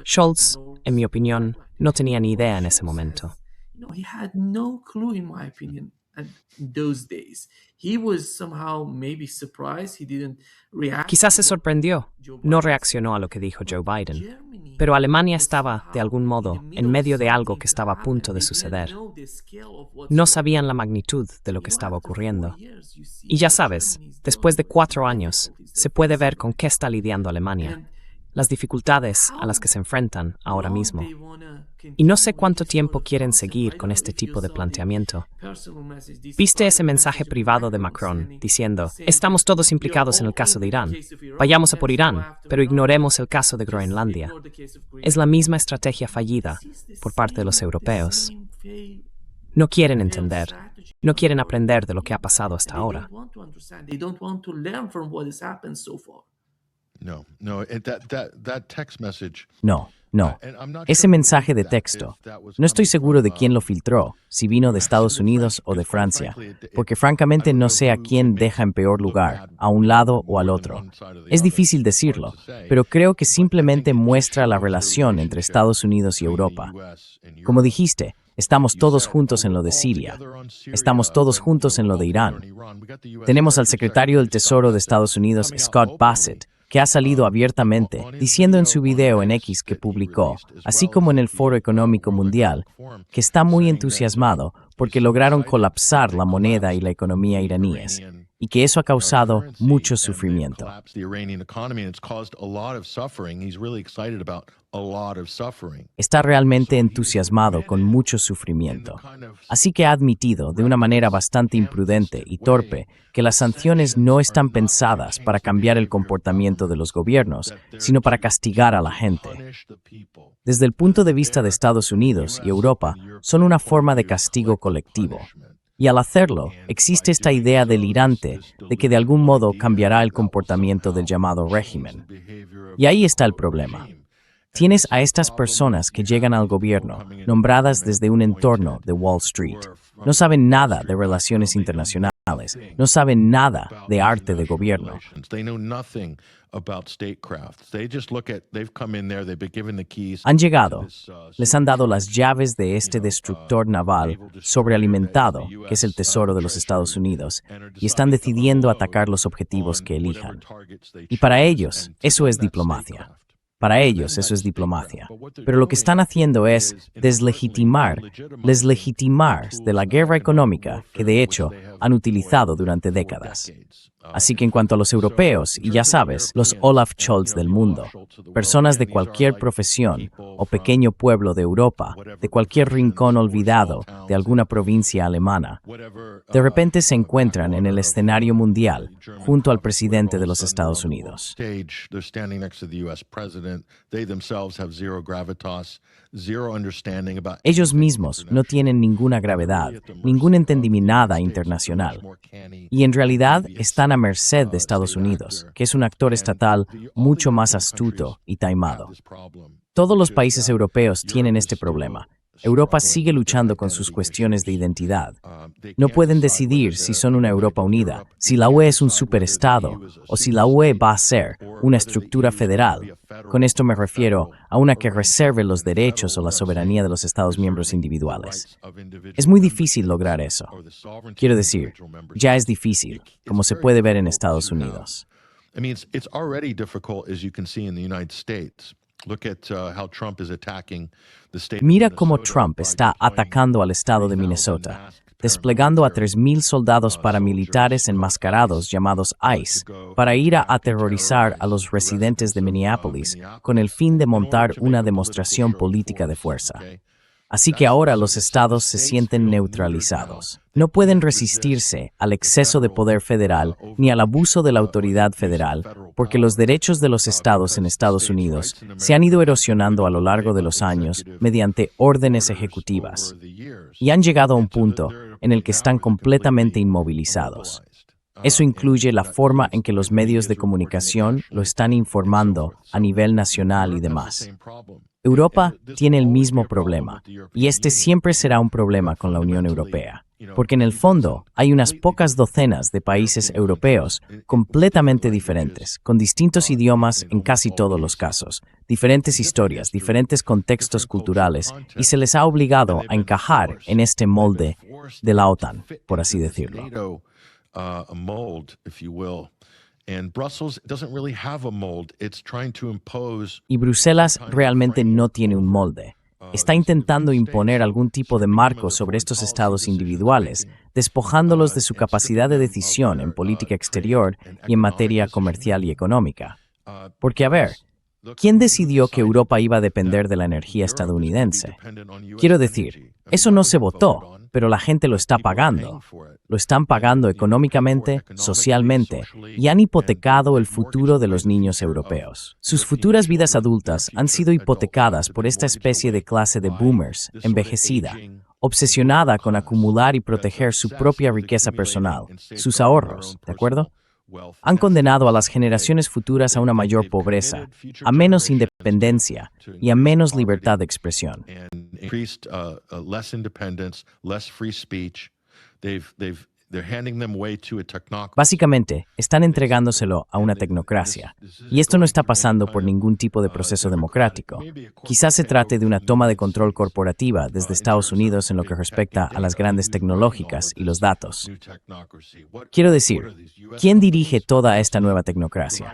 Scholz, en mi opinión, no tenía ni idea en ese momento. Quizás se sorprendió, no reaccionó a lo que dijo Joe Biden, pero Alemania estaba, de algún modo, en medio de algo que estaba a punto de suceder. No sabían la magnitud de lo que estaba ocurriendo. Y ya sabes, después de 4 años, se puede ver con qué está lidiando Alemania, las dificultades a las que se enfrentan ahora mismo. Y no sé cuánto tiempo quieren seguir con este tipo de planteamiento. ¿Viste ese mensaje privado de Macron diciendo, estamos todos implicados en el caso de Irán, vayamos a por Irán, pero ignoremos el caso de Groenlandia? Es la misma estrategia fallida por parte de los europeos. No quieren entender, no quieren aprender de lo que ha pasado hasta ahora. No. Ese mensaje de texto, no estoy seguro de quién lo filtró, si vino de Estados Unidos o de Francia, porque francamente no sé a quién deja en peor lugar, a un lado o al otro. Es difícil decirlo, pero creo que simplemente muestra la relación entre Estados Unidos y Europa. Como dijiste, estamos todos juntos en lo de Siria. Estamos todos juntos en lo de Irán. Tenemos al secretario del Tesoro de Estados Unidos, Scott Bassett, que ha salido abiertamente, diciendo en su video en X que publicó, así como en el Foro Económico Mundial, que está muy entusiasmado porque lograron colapsar la moneda y la economía iraníes, y que eso ha causado mucho sufrimiento. Está realmente entusiasmado con mucho sufrimiento. Así que ha admitido, de una manera bastante imprudente y torpe, que las sanciones no están pensadas para cambiar el comportamiento de los gobiernos, sino para castigar a la gente. Desde el punto de vista de Estados Unidos y Europa, son una forma de castigo colectivo. Y al hacerlo, existe esta idea delirante de que de algún modo cambiará el comportamiento del llamado régimen. Y ahí está el problema. Tienes a estas personas que llegan al gobierno, nombradas desde un entorno de Wall Street. No saben nada de relaciones internacionales, no saben nada de arte de gobierno. They know nothing about statecraft. They just look at, they've come in there, they've been given the keys. Han llegado, les han dado las llaves de este destructor naval sobrealimentado, que es el tesoro de los Estados Unidos, y están decidiendo atacar los objetivos que elijan. Y para ellos, eso es diplomacia. Para ellos eso es diplomacia. Pero lo que están haciendo es deslegitimar de la guerra económica que de hecho han utilizado durante décadas. Así que en cuanto a los europeos, y ya sabes, los Olaf Scholz del mundo, personas de cualquier profesión o pequeño pueblo de Europa, de cualquier rincón olvidado de alguna provincia alemana, de repente se encuentran en el escenario mundial junto al presidente de los Estados Unidos. They're standing next to the US president. They themselves have zero gravitas, zero understanding about. Ellos mismos no tienen ninguna gravedad, ningún entendimiento nada internacional. Y en realidad están a merced de Estados Unidos, que es un actor estatal mucho más astuto y taimado. Todos los países europeos tienen este problema. Europa sigue luchando con sus cuestiones de identidad. No pueden decidir si son una Europa unida, si la UE es un superestado o si la UE va a ser una estructura federal. Con esto me refiero a una que reserve los derechos o la soberanía de los Estados miembros individuales. Es muy difícil lograr eso. Quiero decir, ya es difícil, como se puede ver en Estados Unidos. I mean, it's already difficult, as you can see in the United States. Look at how Trump is attacking the state of Mira cómo Minnesota Trump by está deploying atacando al estado de 3,000 Minnesota, masked desplegando a paramilitary 3,000 soldados paramilitares enmascarados llamados ICE para ir a aterrorizar a los residentes de Minneapolis con el fin de montar una demostración política de fuerza. Así que ahora los estados se sienten neutralizados. No pueden resistirse al exceso de poder federal ni al abuso de la autoridad federal, porque los derechos de los estados en Estados Unidos se han ido erosionando a lo largo de los años mediante órdenes ejecutivas. Y han llegado a un punto en el que están completamente inmovilizados. Eso incluye la forma en que los medios de comunicación lo están informando a nivel nacional y demás. Europa tiene el mismo problema, y este siempre será un problema con la Unión Europea, porque en el fondo hay unas pocas docenas de países europeos completamente diferentes, con distintos idiomas en casi todos los casos, diferentes historias, diferentes contextos culturales, y se les ha obligado a encajar en este molde de la OTAN, por así decirlo. A mold, if you will. And Brussels doesn't really have a mold. It's trying to impose. Y Bruselas realmente no tiene un molde. Está intentando imponer algún tipo de marco sobre estos estados individuales, despojándolos de su capacidad de decisión en política exterior y en materia comercial y económica. Porque, a ver, ¿quién decidió que Europa iba a depender de la energía estadounidense? Quiero decir, eso no se votó, pero la gente lo está pagando. Lo están pagando económicamente, socialmente, y han hipotecado el futuro de los niños europeos. Sus futuras vidas adultas han sido hipotecadas por esta especie de clase de boomers, envejecida, obsesionada con acumular y proteger su propia riqueza personal, sus ahorros, ¿de acuerdo? Han condenado a las generaciones futuras a una mayor pobreza, a menos independencia y a menos libertad de expresión. Increased less independence, less free speech. They're handing them way to a technocracy. Básicamente, están entregándoselo a una tecnocracia. Y esto no está pasando por ningún tipo de proceso democrático. Quizás se trate de una toma de control corporativa desde Estados Unidos en lo que respecta a las grandes tecnológicas y los datos. Quiero decir, ¿quién dirige toda esta nueva tecnocracia?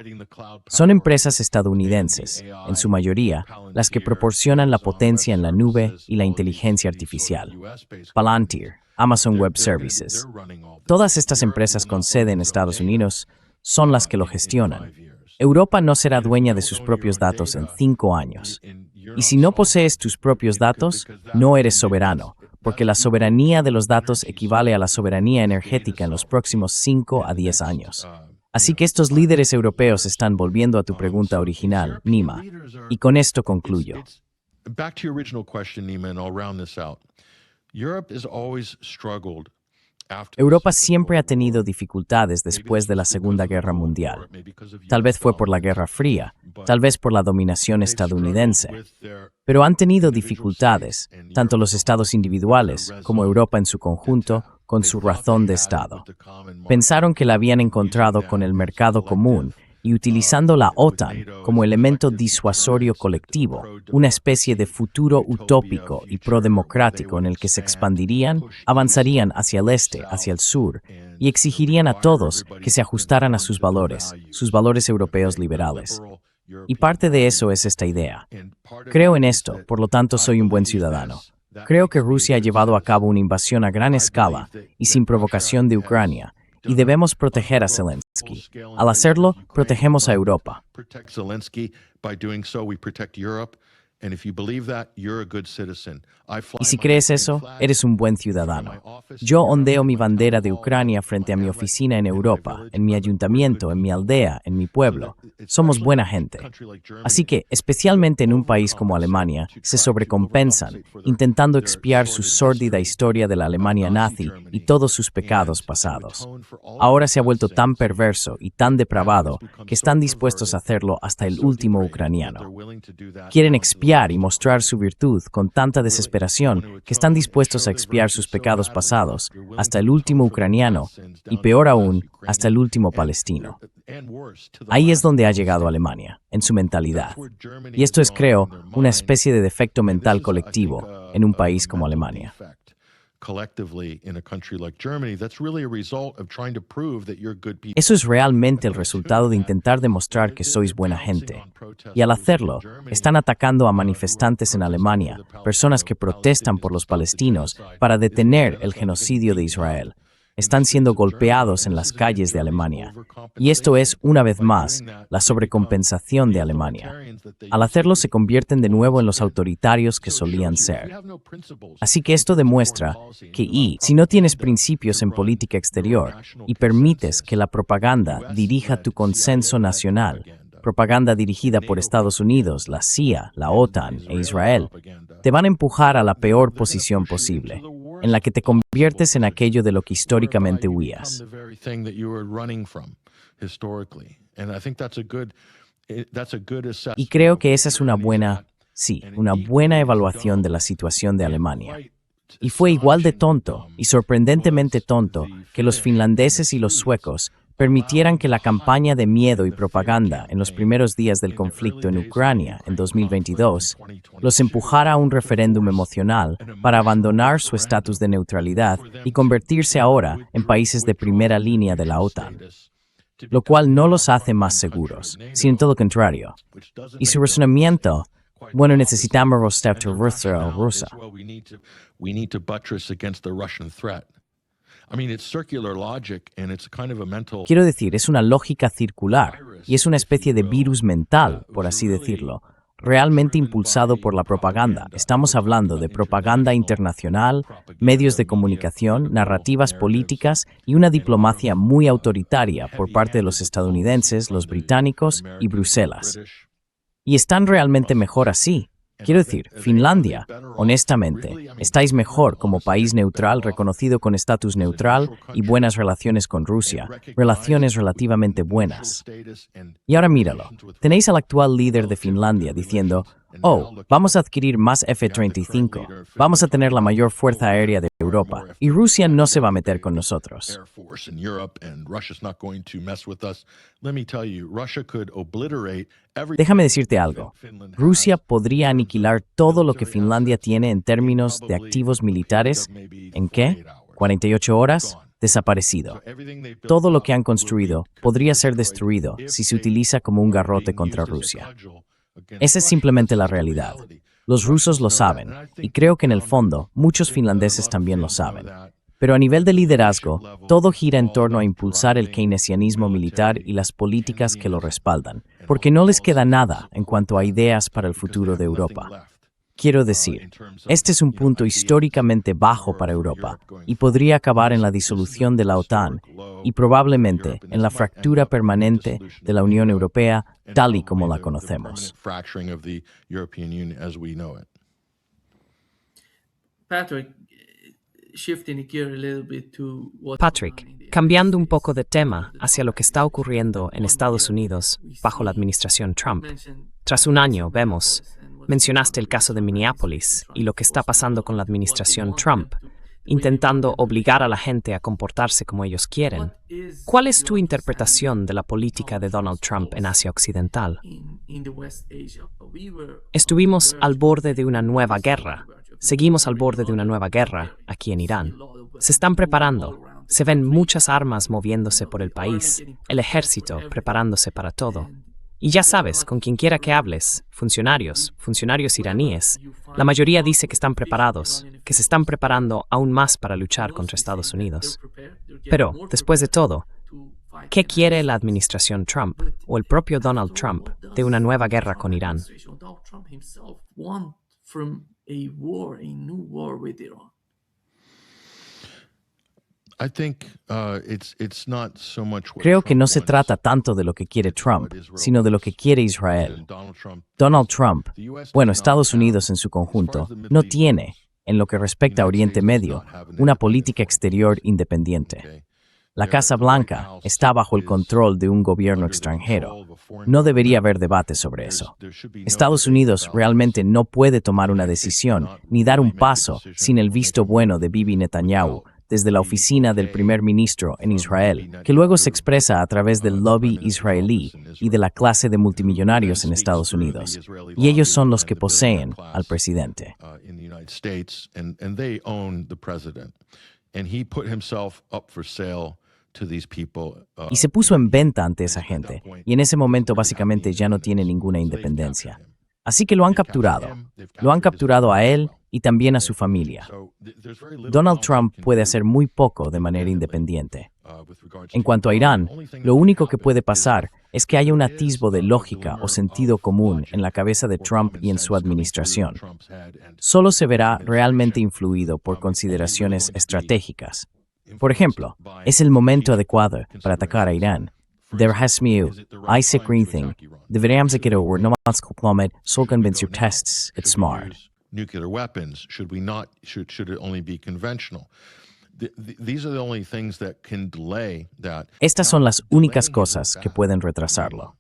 Son empresas estadounidenses, en su mayoría, las que proporcionan la potencia en la nube y la inteligencia artificial. Palantir, Amazon Web Services. Todas estas empresas con sede en Estados Unidos son las que lo gestionan. Europa no será dueña de sus propios datos en 5 años. Y si no posees tus propios datos, no eres soberano, porque la soberanía de los datos equivale a la soberanía energética en los próximos 5 a 10 años. Así que estos líderes europeos están volviendo a tu pregunta original, Nima, y con esto concluyo. Back to your original question, Nima, and I'll round this out. Europe has always struggled. Europa siempre ha tenido dificultades después de la Segunda Guerra Mundial. Tal vez fue por la Guerra Fría, tal vez por la dominación estadounidense, pero han tenido dificultades, tanto los estados individuales como Europa en su conjunto, con su razón de Estado. Pensaron que la habían encontrado con el mercado común y utilizando la OTAN como elemento disuasorio colectivo, una especie de futuro utópico y prodemocrático en el que se expandirían, avanzarían hacia el este, hacia el sur, y exigirían a todos que se ajustaran a sus valores europeos liberales. Y parte de eso es esta idea. Creo en esto, por lo tanto soy un buen ciudadano. Creo que Rusia ha llevado a cabo una invasión a gran escala y sin provocación de Ucrania, y debemos proteger a Zelensky. Al hacerlo, protegemos a Europa. Y si crees eso, eres un buen ciudadano. Yo ondeo mi bandera de Ucrania frente a mi oficina en Europa, en mi ayuntamiento, en mi aldea, en mi pueblo. Somos buena gente. Así que, especialmente en un país como Alemania, se sobrecompensan, intentando expiar su sórdida historia de la Alemania nazi y todos sus pecados pasados. Ahora se ha vuelto tan perverso y tan depravado que están dispuestos a hacerlo hasta el último ucraniano. Quieren expiar y mostrar su virtud con tanta desesperación que están dispuestos a expiar sus pecados pasados hasta el último ucraniano y, peor aún, hasta el último palestino. Ahí es donde ha llegado Alemania, en su mentalidad. Y esto es, creo, una especie de defecto mental colectivo en un país como Alemania. Eso es realmente el resultado de intentar demostrar que sois buena gente. Y al hacerlo, están atacando a manifestantes en Alemania, personas que protestan por los palestinos para detener el genocidio de Israel. Están siendo golpeados en las calles de Alemania. Y esto es, una vez más, la sobrecompensación de Alemania. Al hacerlo se convierten de nuevo en los autoritarios que solían ser. Así que esto demuestra que si no tienes principios en política exterior y permites que la propaganda dirija tu consenso nacional, propaganda dirigida por Estados Unidos, la CIA, la OTAN e Israel, te van a empujar a la peor posición posible, en la que te conviertes en aquello de lo que históricamente huías. Y creo que esa es una buena evaluación de la situación de Alemania. Y fue igual de tonto, y sorprendentemente tonto, que los finlandeses y los suecos permitieran que la campaña de miedo y propaganda en los primeros días del conflicto en Ucrania en 2022 los empujara a un referéndum emocional para abandonar su estatus de neutralidad y convertirse ahora en países de primera línea de la OTAN, lo cual no los hace más seguros, sino todo lo contrario. Y su razonamiento, bueno, necesitamos restablecer a Rusia. Quiero decir, es una lógica circular y es una especie de virus mental, por así decirlo, realmente impulsado por la propaganda. Estamos hablando de propaganda internacional, medios de comunicación, narrativas políticas y una diplomacia muy autoritaria por parte de los estadounidenses, los británicos y Bruselas. Y están realmente mejor así. Quiero decir, Finlandia, honestamente, estáis mejor como país neutral reconocido con estatus neutral y buenas relaciones con Rusia, relaciones relativamente buenas. Y ahora míralo, tenéis al actual líder de Finlandia diciendo, vamos a adquirir más F-35, vamos a tener la mayor fuerza aérea de Europa, y Rusia no se va a meter con nosotros. Déjame decirte algo. Rusia podría aniquilar todo lo que Finlandia tiene en términos de activos militares, ¿en qué? 48 horas, desaparecido. Todo lo que han construido podría ser destruido si se utiliza como un garrote contra Rusia. Esa es simplemente la realidad. Los rusos lo saben, y creo que en el fondo muchos finlandeses también lo saben. Pero a nivel de liderazgo, todo gira en torno a impulsar el keynesianismo militar y las políticas que lo respaldan, porque no les queda nada en cuanto a ideas para el futuro de Europa. Quiero decir, este es un punto históricamente bajo para Europa y podría acabar en la disolución de la OTAN y probablemente en la fractura permanente de la Unión Europea tal y como la conocemos. Patrick, cambiando un poco de tema hacia lo que está ocurriendo en Estados Unidos bajo la administración Trump. Tras un año, mencionaste el caso de Minneapolis y lo que está pasando con la administración Trump, intentando obligar a la gente a comportarse como ellos quieren. ¿Cuál es tu interpretación de la política de Donald Trump en Asia Occidental? Estuvimos al borde de una nueva guerra. Seguimos al borde de una nueva guerra aquí en Irán. Se están preparando. Se ven muchas armas moviéndose por el país, el ejército preparándose para todo. Y ya sabes, con quien quiera que hables, funcionarios iraníes, la mayoría dice que están preparados, que se están preparando aún más para luchar contra Estados Unidos. Pero, después de todo, ¿qué quiere la administración Trump o el propio Donald Trump de una nueva guerra con Irán? Creo que no se trata tanto de lo que quiere Trump, sino de lo que quiere Israel. Donald Trump, bueno, Estados Unidos en su conjunto, no tiene, en lo que respecta a Oriente Medio, una política exterior independiente. La Casa Blanca está bajo el control de un gobierno extranjero. No debería haber debate sobre eso. Estados Unidos realmente no puede tomar una decisión ni dar un paso sin el visto bueno de Bibi Netanyahu, desde la oficina del primer ministro en Israel, que luego se expresa a través del lobby israelí y de la clase de multimillonarios en Estados Unidos. Y ellos son los que poseen al presidente. Y se puso en venta ante esa gente, y en ese momento básicamente ya no tiene ninguna independencia. Así que lo han capturado a él y también a su familia. Donald Trump puede hacer muy poco de manera independiente. En cuanto a Irán, lo único que puede pasar es que haya un atisbo de lógica o sentido común en la cabeza de Trump y en su administración. Solo se verá realmente influido por consideraciones estratégicas. Por ejemplo, es el momento adecuado para atacar a Irán. Isaac Greenthing, deveríamos de que no más complemet, solconvencer tests, it's smart. Nuclear weapons? Should it only be conventional? These are the only things that can delay that. Estas son las únicas cosas que pueden retrasarlo.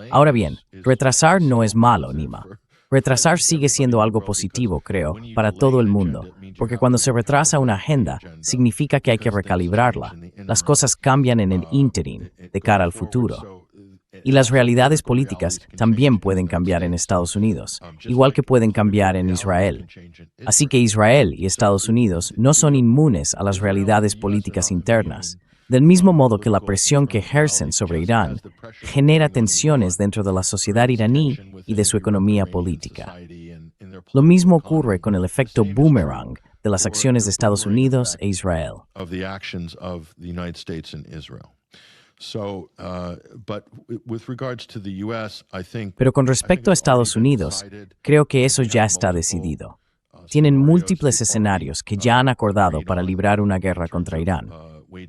Ahora bien, retrasar no es malo, Nima. Retrasar sigue siendo algo positivo, creo, para todo el mundo, porque cuando se retrasa una agenda, significa que hay que recalibrarla. Las cosas cambian en el ínterin, de cara al futuro. Y las realidades políticas también pueden cambiar en Estados Unidos, igual que pueden cambiar en Israel. Así que Israel y Estados Unidos no son inmunes a las realidades políticas internas, del mismo modo que la presión que ejercen sobre Irán genera tensiones dentro de la sociedad iraní y de su economía política. Lo mismo ocurre con el efecto boomerang de las acciones de Estados Unidos e Israel. Pero con respecto a Estados Unidos, creo que eso ya está decidido. Tienen múltiples escenarios que ya han acordado para librar una guerra contra Irán.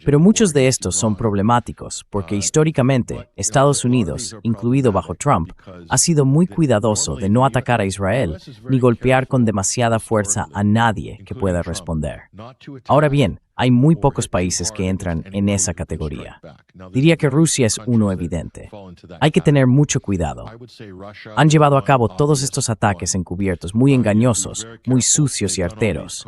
Pero muchos de estos son problemáticos porque históricamente Estados Unidos, incluido bajo Trump, ha sido muy cuidadoso de no atacar a Israel ni golpear con demasiada fuerza a nadie que pueda responder. Ahora bien, hay muy pocos países que entran en esa categoría. Diría que Rusia es uno evidente. Hay que tener mucho cuidado. Han llevado a cabo todos estos ataques encubiertos, muy engañosos, muy sucios y arteros.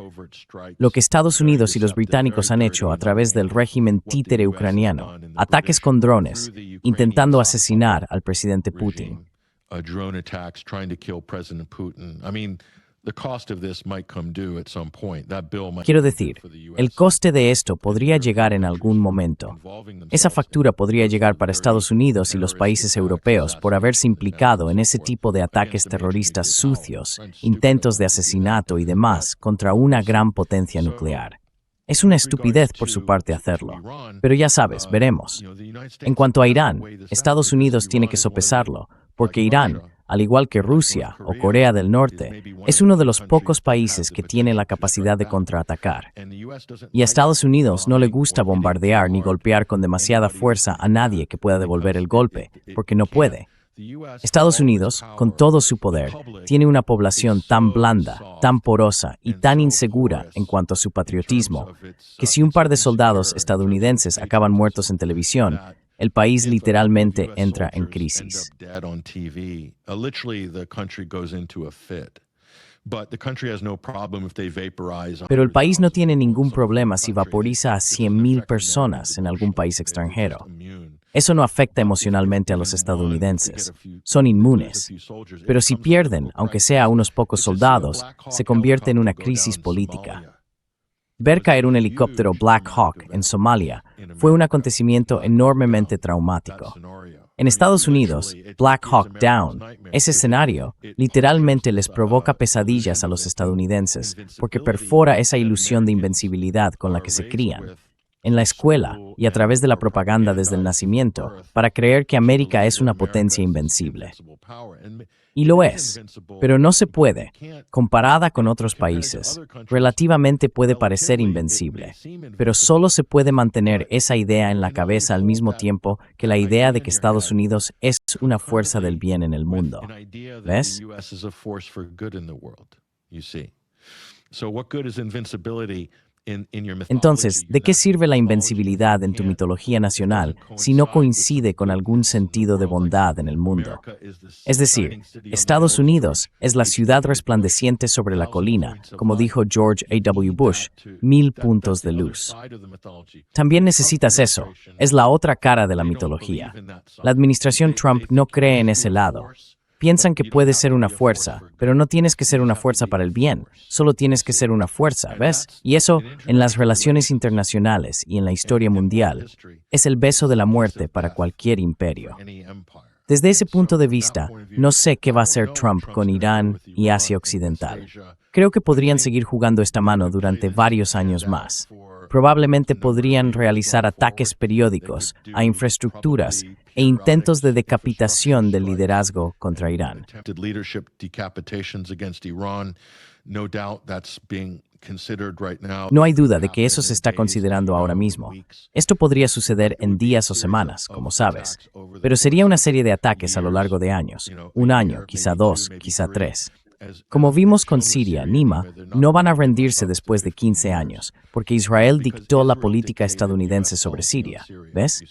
Lo que Estados Unidos y los británicos han hecho a través del régimen títere ucraniano, ataques con drones, intentando asesinar al presidente Putin. Quiero decir, el coste de esto podría llegar en algún momento. Esa factura podría llegar para Estados Unidos y los países europeos por haberse implicado en ese tipo de ataques terroristas sucios, intentos de asesinato y demás contra una gran potencia nuclear. Es una estupidez por su parte hacerlo. Pero ya sabes, veremos. En cuanto a Irán, Estados Unidos tiene que sopesarlo, porque Irán, al igual que Rusia o Corea del Norte, es uno de los pocos países que tiene la capacidad de contraatacar. Y a Estados Unidos no le gusta bombardear ni golpear con demasiada fuerza a nadie que pueda devolver el golpe, porque no puede. Estados Unidos, con todo su poder, tiene una población tan blanda, tan porosa y tan insegura en cuanto a su patriotismo, que si un par de soldados estadounidenses acaban muertos en televisión, el país literalmente entra en crisis. but the country has no problem if they vaporize. Pero el país no tiene ningún problema si vaporiza a 100,000 personas en algún país extranjero. Eso no afecta emocionalmente a los estadounidenses. Son inmunes. Pero si pierden, aunque sea a unos pocos soldados, se convierte en una crisis política. Ver caer un helicóptero Black Hawk en Somalia fue un acontecimiento enormemente traumático. En Estados Unidos, Black Hawk Down, ese escenario, literalmente les provoca pesadillas a los estadounidenses porque perfora esa ilusión de invencibilidad con la que se crían en la escuela y a través de la propaganda desde el nacimiento para creer que América es una potencia invencible. Y lo es, pero no se puede. Comparada con otros países, relativamente puede parecer invencible, pero solo se puede mantener esa idea en la cabeza al mismo tiempo que la idea de que Estados Unidos es una fuerza del bien en el mundo. ¿Ves? Entonces, ¿de qué sirve la invencibilidad en tu mitología nacional si no coincide con algún sentido de bondad en el mundo? Es decir, Estados Unidos es la ciudad resplandeciente sobre la colina, como dijo George A.W. Bush, 1000 puntos de luz. También necesitas eso, es la otra cara de la mitología. La administración Trump no cree en ese lado. Piensan que puedes ser una fuerza, pero no tienes que ser una fuerza para el bien, solo tienes que ser una fuerza, ¿ves? Y eso, en las relaciones internacionales y en la historia mundial, es el beso de la muerte para cualquier imperio. Desde ese punto de vista, no sé qué va a hacer Trump con Irán y Asia Occidental. Creo que podrían seguir jugando esta mano durante varios años más. Probablemente podrían realizar ataques periódicos a infraestructuras e intentos de decapitación del liderazgo contra Irán. No hay duda de que eso se está considerando ahora mismo. Esto podría suceder en días o semanas, como sabes, pero sería una serie de ataques a lo largo de años, un año, quizá 2, quizá 3. Como vimos con Siria, Nima, no van a rendirse después de 15 años, porque Israel dictó la política estadounidense sobre Siria, ¿ves?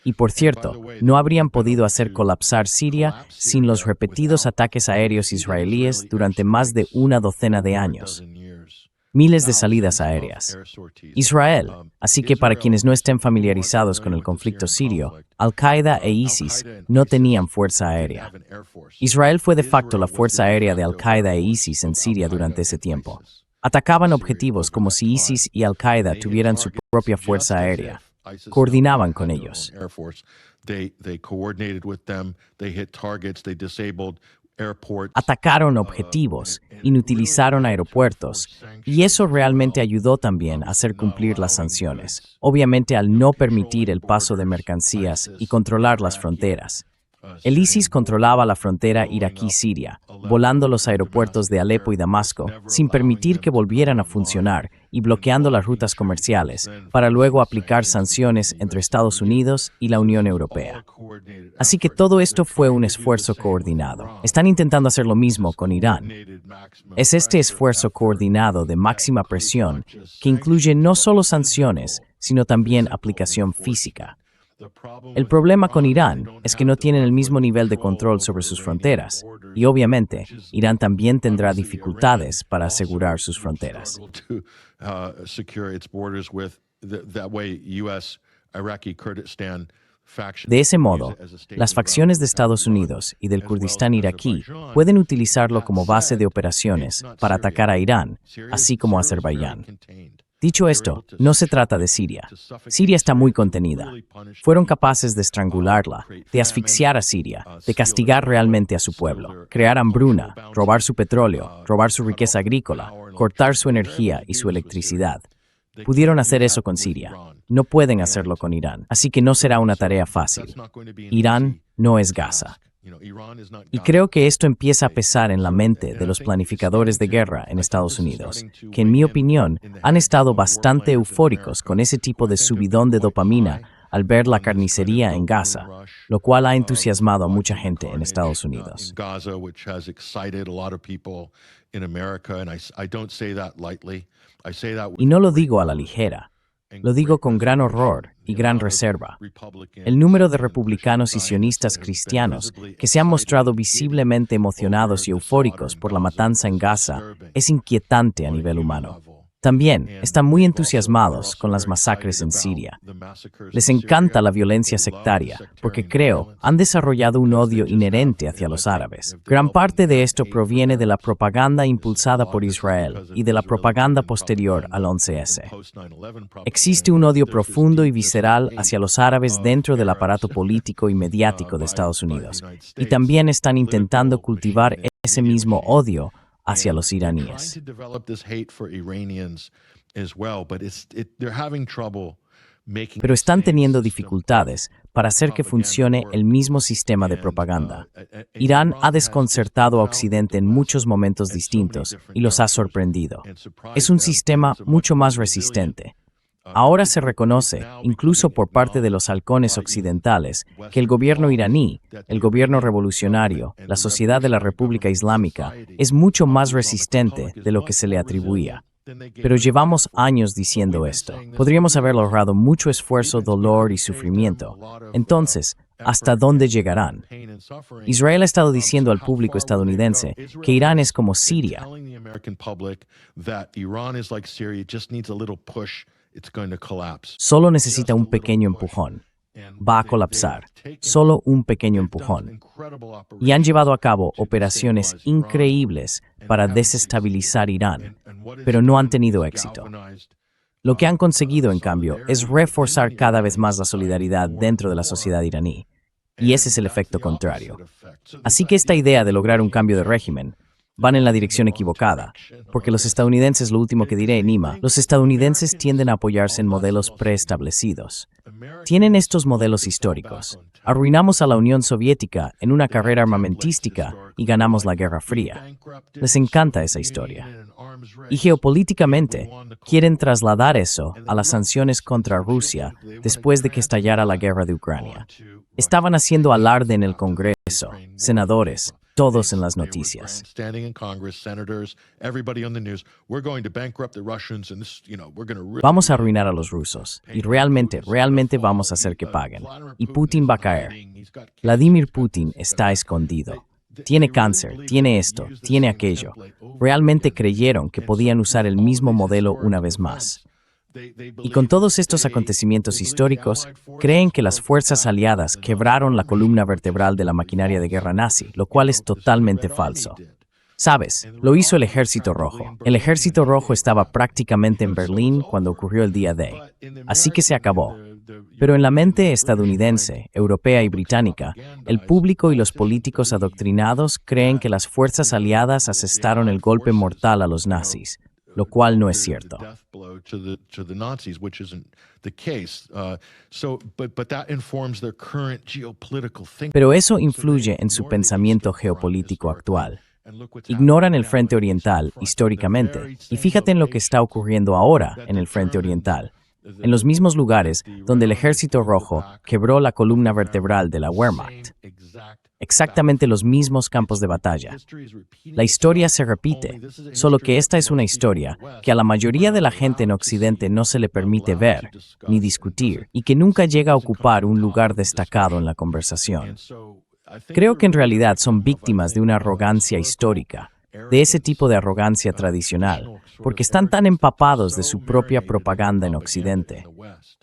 Y por cierto, no habrían podido hacer colapsar Siria sin los repetidos ataques aéreos israelíes durante más de una docena de años. Miles de salidas aéreas. Israel, así que para quienes no estén familiarizados con el conflicto sirio, Al-Qaeda e ISIS no tenían fuerza aérea. Israel fue de facto la fuerza aérea de Al-Qaeda e ISIS en Siria durante ese tiempo. Atacaban objetivos como si ISIS y Al-Qaeda tuvieran su propia fuerza aérea. Coordinaban con ellos. Atacaron objetivos, inutilizaron aeropuertos, y eso realmente ayudó también a hacer cumplir las sanciones, obviamente al no permitir el paso de mercancías y controlar las fronteras. El ISIS controlaba la frontera iraquí-siria, volando los aeropuertos de Alepo y Damasco sin permitir que volvieran a funcionar y bloqueando las rutas comerciales, para luego aplicar sanciones entre Estados Unidos y la Unión Europea. Así que todo esto fue un esfuerzo coordinado. Están intentando hacer lo mismo con Irán. Es este esfuerzo coordinado de máxima presión que incluye no solo sanciones, sino también aplicación física. El problema con Irán es que no tienen el mismo nivel de control sobre sus fronteras, y obviamente, Irán también tendrá dificultades para asegurar sus fronteras. De ese modo, las facciones de Estados Unidos y del Kurdistán iraquí pueden utilizarlo como base de operaciones para atacar a Irán, así como a Azerbaiyán. Dicho esto, no se trata de Siria. Siria está muy contenida. Fueron capaces de estrangularla, de asfixiar a Siria, de castigar realmente a su pueblo, crear hambruna, robar su petróleo, robar su riqueza agrícola, cortar su energía y su electricidad. Pudieron hacer eso con Siria. No pueden hacerlo con Irán, así que no será una tarea fácil. Irán no es Gaza. Y creo que esto empieza a pesar en la mente de los planificadores de guerra en Estados Unidos, que en mi opinión han estado bastante eufóricos con ese tipo de subidón de dopamina al ver la carnicería en Gaza, lo cual ha entusiasmado a mucha gente en Estados Unidos. Y no lo digo a la ligera. Lo digo con gran horror y gran reserva. El número de republicanos y sionistas cristianos que se han mostrado visiblemente emocionados y eufóricos por la matanza en Gaza es inquietante a nivel humano. También están muy entusiasmados con las masacres en Siria. Les encanta la violencia sectaria porque, creo, han desarrollado un odio inherente hacia los árabes. Gran parte de esto proviene de la propaganda impulsada por Israel y de la propaganda posterior al 11S. Existe un odio profundo y visceral hacia los árabes dentro del aparato político y mediático de Estados Unidos, y también están intentando cultivar ese mismo odio hacia los iraníes. Pero están teniendo dificultades para hacer que funcione el mismo sistema de propaganda. Irán ha desconcertado a Occidente en muchos momentos distintos y los ha sorprendido. Es un sistema mucho más resistente. Ahora se reconoce, incluso por parte de los halcones occidentales, que el gobierno iraní, el gobierno revolucionario, la sociedad de la República Islámica, es mucho más resistente de lo que se le atribuía. Pero llevamos años diciendo esto. Podríamos haber ahorrado mucho esfuerzo, dolor y sufrimiento. Entonces, ¿hasta dónde llegarán? Israel ha estado diciendo al público estadounidense que Irán es como Siria. Solo necesita un pequeño empujón. Va a colapsar. Solo un pequeño empujón. Y han llevado a cabo operaciones increíbles para desestabilizar Irán, pero no han tenido éxito. Lo que han conseguido, en cambio, es reforzar cada vez más la solidaridad dentro de la sociedad iraní. Y ese es el efecto contrario. Así que esta idea de lograr un cambio de régimen van en la dirección equivocada, porque los estadounidenses, lo último que diré, Nima, los estadounidenses tienden a apoyarse en modelos preestablecidos. Tienen estos modelos históricos. Arruinamos a la Unión Soviética en una carrera armamentística y ganamos la Guerra Fría. Les encanta esa historia. Y geopolíticamente, quieren trasladar eso a las sanciones contra Rusia después de que estallara la guerra de Ucrania. Estaban haciendo alarde en el Congreso, senadores, todos en las noticias. Vamos a arruinar a los rusos y realmente vamos a hacer que paguen. Y Putin va a caer. Vladimir Putin está escondido. Tiene cáncer, tiene esto, tiene aquello. Realmente creyeron que podían usar el mismo modelo una vez más. Y con todos estos acontecimientos históricos, creen que las fuerzas aliadas quebraron la columna vertebral de la maquinaria de guerra nazi, lo cual es totalmente falso. ¿Sabes? Lo hizo el Ejército Rojo. El Ejército Rojo estaba prácticamente en Berlín cuando ocurrió el Día D. Así que se acabó. Pero en la mente estadounidense, europea y británica, el público y los políticos adoctrinados creen que las fuerzas aliadas asestaron el golpe mortal a los nazis, lo cual no es cierto. Pero eso influye en su pensamiento geopolítico actual. Ignoran el Frente Oriental históricamente, y fíjate en lo que está ocurriendo ahora en el Frente Oriental, en los mismos lugares donde el Ejército Rojo quebró la columna vertebral de la Wehrmacht. Exactamente los mismos campos de batalla. La historia se repite, solo que esta es una historia que a la mayoría de la gente en Occidente no se le permite ver ni discutir y que nunca llega a ocupar un lugar destacado en la conversación. Creo que en realidad son víctimas de una arrogancia histórica, de ese tipo de arrogancia tradicional, porque están tan empapados de su propia propaganda en Occidente.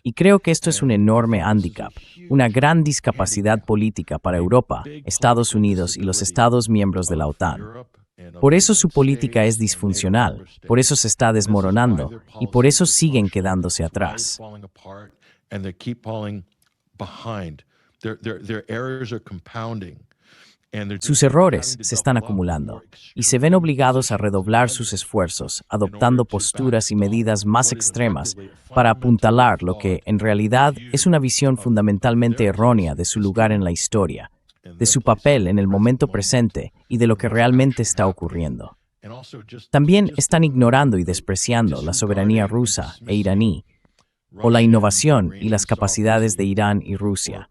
Y creo que esto es un enorme hándicap, una gran discapacidad política para Europa, Estados Unidos y los Estados miembros de la OTAN. Por eso su política es disfuncional, por eso se está desmoronando y por eso siguen quedándose atrás. Sus errores se están acumulando y se ven obligados a redoblar sus esfuerzos, adoptando posturas y medidas más extremas para apuntalar lo que, en realidad, es una visión fundamentalmente errónea de su lugar en la historia, de su papel en el momento presente y de lo que realmente está ocurriendo. También están ignorando y despreciando la soberanía rusa e iraní. o la innovación y las capacidades de Irán y Rusia.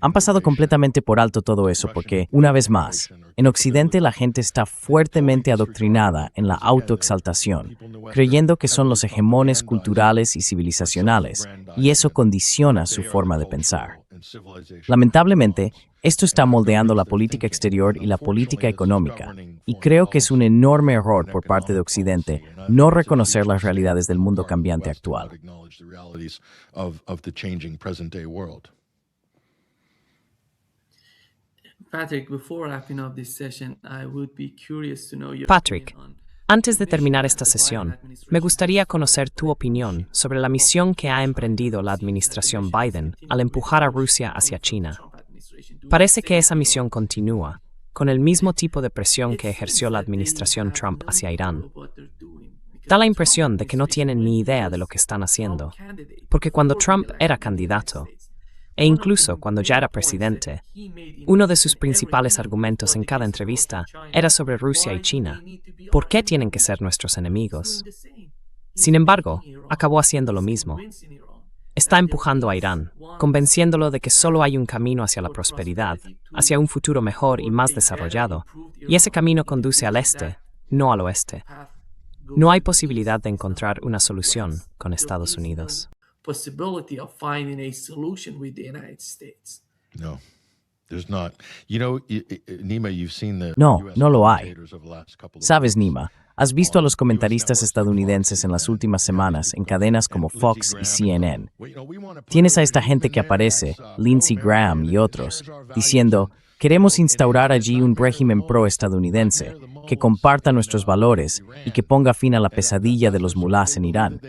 Han pasado completamente por alto todo eso porque, una vez más, en Occidente la gente está fuertemente adoctrinada en la autoexaltación, creyendo que son los hegemones culturales y civilizacionales, y eso condiciona su forma de pensar. Lamentablemente, esto está moldeando la política exterior y la política económica, y creo que es un enorme error por parte de Occidente no reconocer las realidades del mundo cambiante actual. Patrick, before wrapping up this session, I would be curious to know your Patrick, opinion on antes de terminar esta sesión, me gustaría conocer tu opinión sobre la misión que ha emprendido la administración Biden al empujar a Rusia hacia China. Parece que esa misión continúa, con el mismo tipo de presión que ejerció la administración Trump hacia Irán. Da la impresión de que no tienen ni idea de lo que están haciendo, porque cuando Trump era candidato, e incluso cuando ya era presidente, uno de sus principales argumentos en cada entrevista era sobre Rusia y China. ¿Por qué tienen que ser nuestros enemigos? Sin embargo, acabó haciendo lo mismo. Está empujando a Irán, convenciéndolo de que solo hay un camino hacia la prosperidad, hacia un futuro mejor y más desarrollado, y ese camino conduce al este, no al oeste. No hay posibilidad de encontrar una solución con Estados Unidos. possibility of finding a solution with the United States. No, there's not. You know, Nima, you've seen the No, US no lo hay. commentators of the last couple of Sabes, weeks. Nima, has visto a los comentaristas estadounidenses en las últimas semanas en cadenas como Fox y CNN. Tienes a esta gente que aparece, Lindsey Graham y otros, diciendo, queremos instaurar allí un régimen pro-estadounidense, que comparta nuestros valores y que ponga fin a la pesadilla de los mulás en Irán.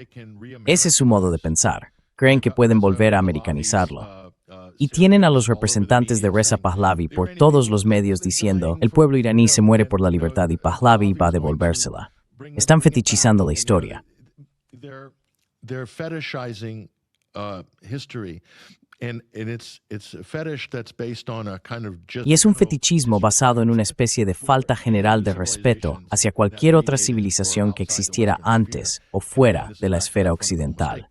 Ese es su modo de pensar. Creen que pueden volver a americanizarlo. Y tienen a los representantes de Reza Pahlavi por todos los medios diciendo, el pueblo iraní se muere por la libertad y Pahlavi va a devolvérsela. Están fetichizando la historia. They're fetishizing history. And it's a fetish that's based on a kind of just Y es un fetichismo basado en una especie de falta general de respeto hacia cualquier otra civilización que existiera antes o fuera de la esfera occidental.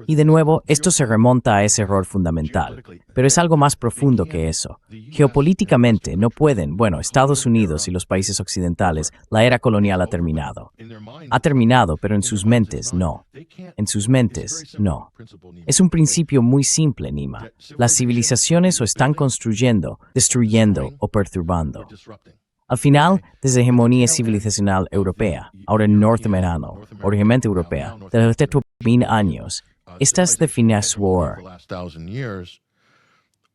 Y de nuevo, esto se remonta a ese error fundamental, pero es algo más profundo que eso. Geopolíticamente no pueden, Estados Unidos y los países occidentales, la era colonial ha terminado. Ha terminado, pero en sus mentes no. En sus mentes no. Es un principio muy simple, Nima. Las civilizaciones o están construyendo, destruyendo o perturbando. Al final, desde hegemonía civilizacional europea, ahora norteamericano, originalmente europea, de los 1000 años, estas definen su war.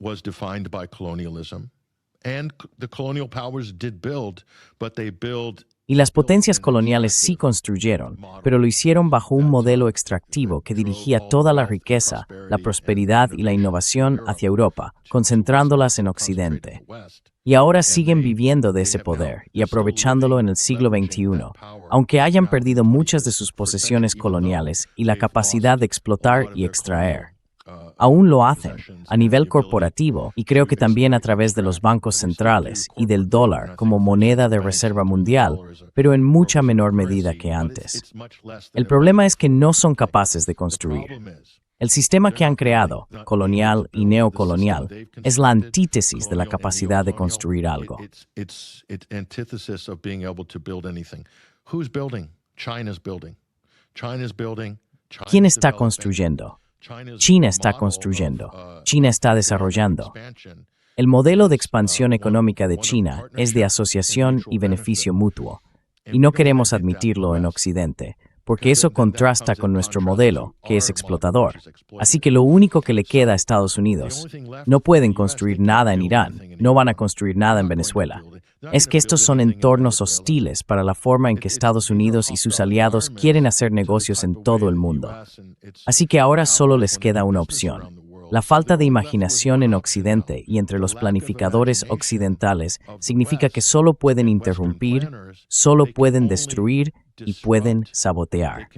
Was defined by colonialism, and the colonial powers did build, but they build. Y las potencias coloniales sí construyeron, pero lo hicieron bajo un modelo extractivo que dirigía toda la riqueza, la prosperidad y la innovación hacia Europa, concentrándolas en Occidente. Y ahora siguen viviendo de ese poder y aprovechándolo en el siglo XXI, aunque hayan perdido muchas de sus posesiones coloniales y la capacidad de explotar y extraer. Aún lo hacen a nivel corporativo y creo que también a través de los bancos centrales y del dólar como moneda de reserva mundial, pero en mucha menor medida que antes. El problema es que no son capaces de construir. El sistema que han creado, colonial y neocolonial, es la antítesis de la capacidad de construir algo. It's antithesis of being able to build anything. Who's building? China's building. China's building. ¿Quién está construyendo? China está construyendo. China está desarrollando. El modelo de expansión económica de China es de asociación y beneficio mutuo, y no queremos admitirlo en Occidente, porque eso contrasta con nuestro modelo, que es explotador. Así que lo único que le queda a Estados Unidos, no pueden construir nada en Irán, no van a construir nada en Venezuela, es que estos son entornos hostiles para la forma en que Estados Unidos y sus aliados quieren hacer negocios en todo el mundo. Así que ahora solo les queda una opción. La falta de imaginación en Occidente y entre los planificadores occidentales significa que solo pueden interrumpir, solo pueden destruir y pueden sabotear.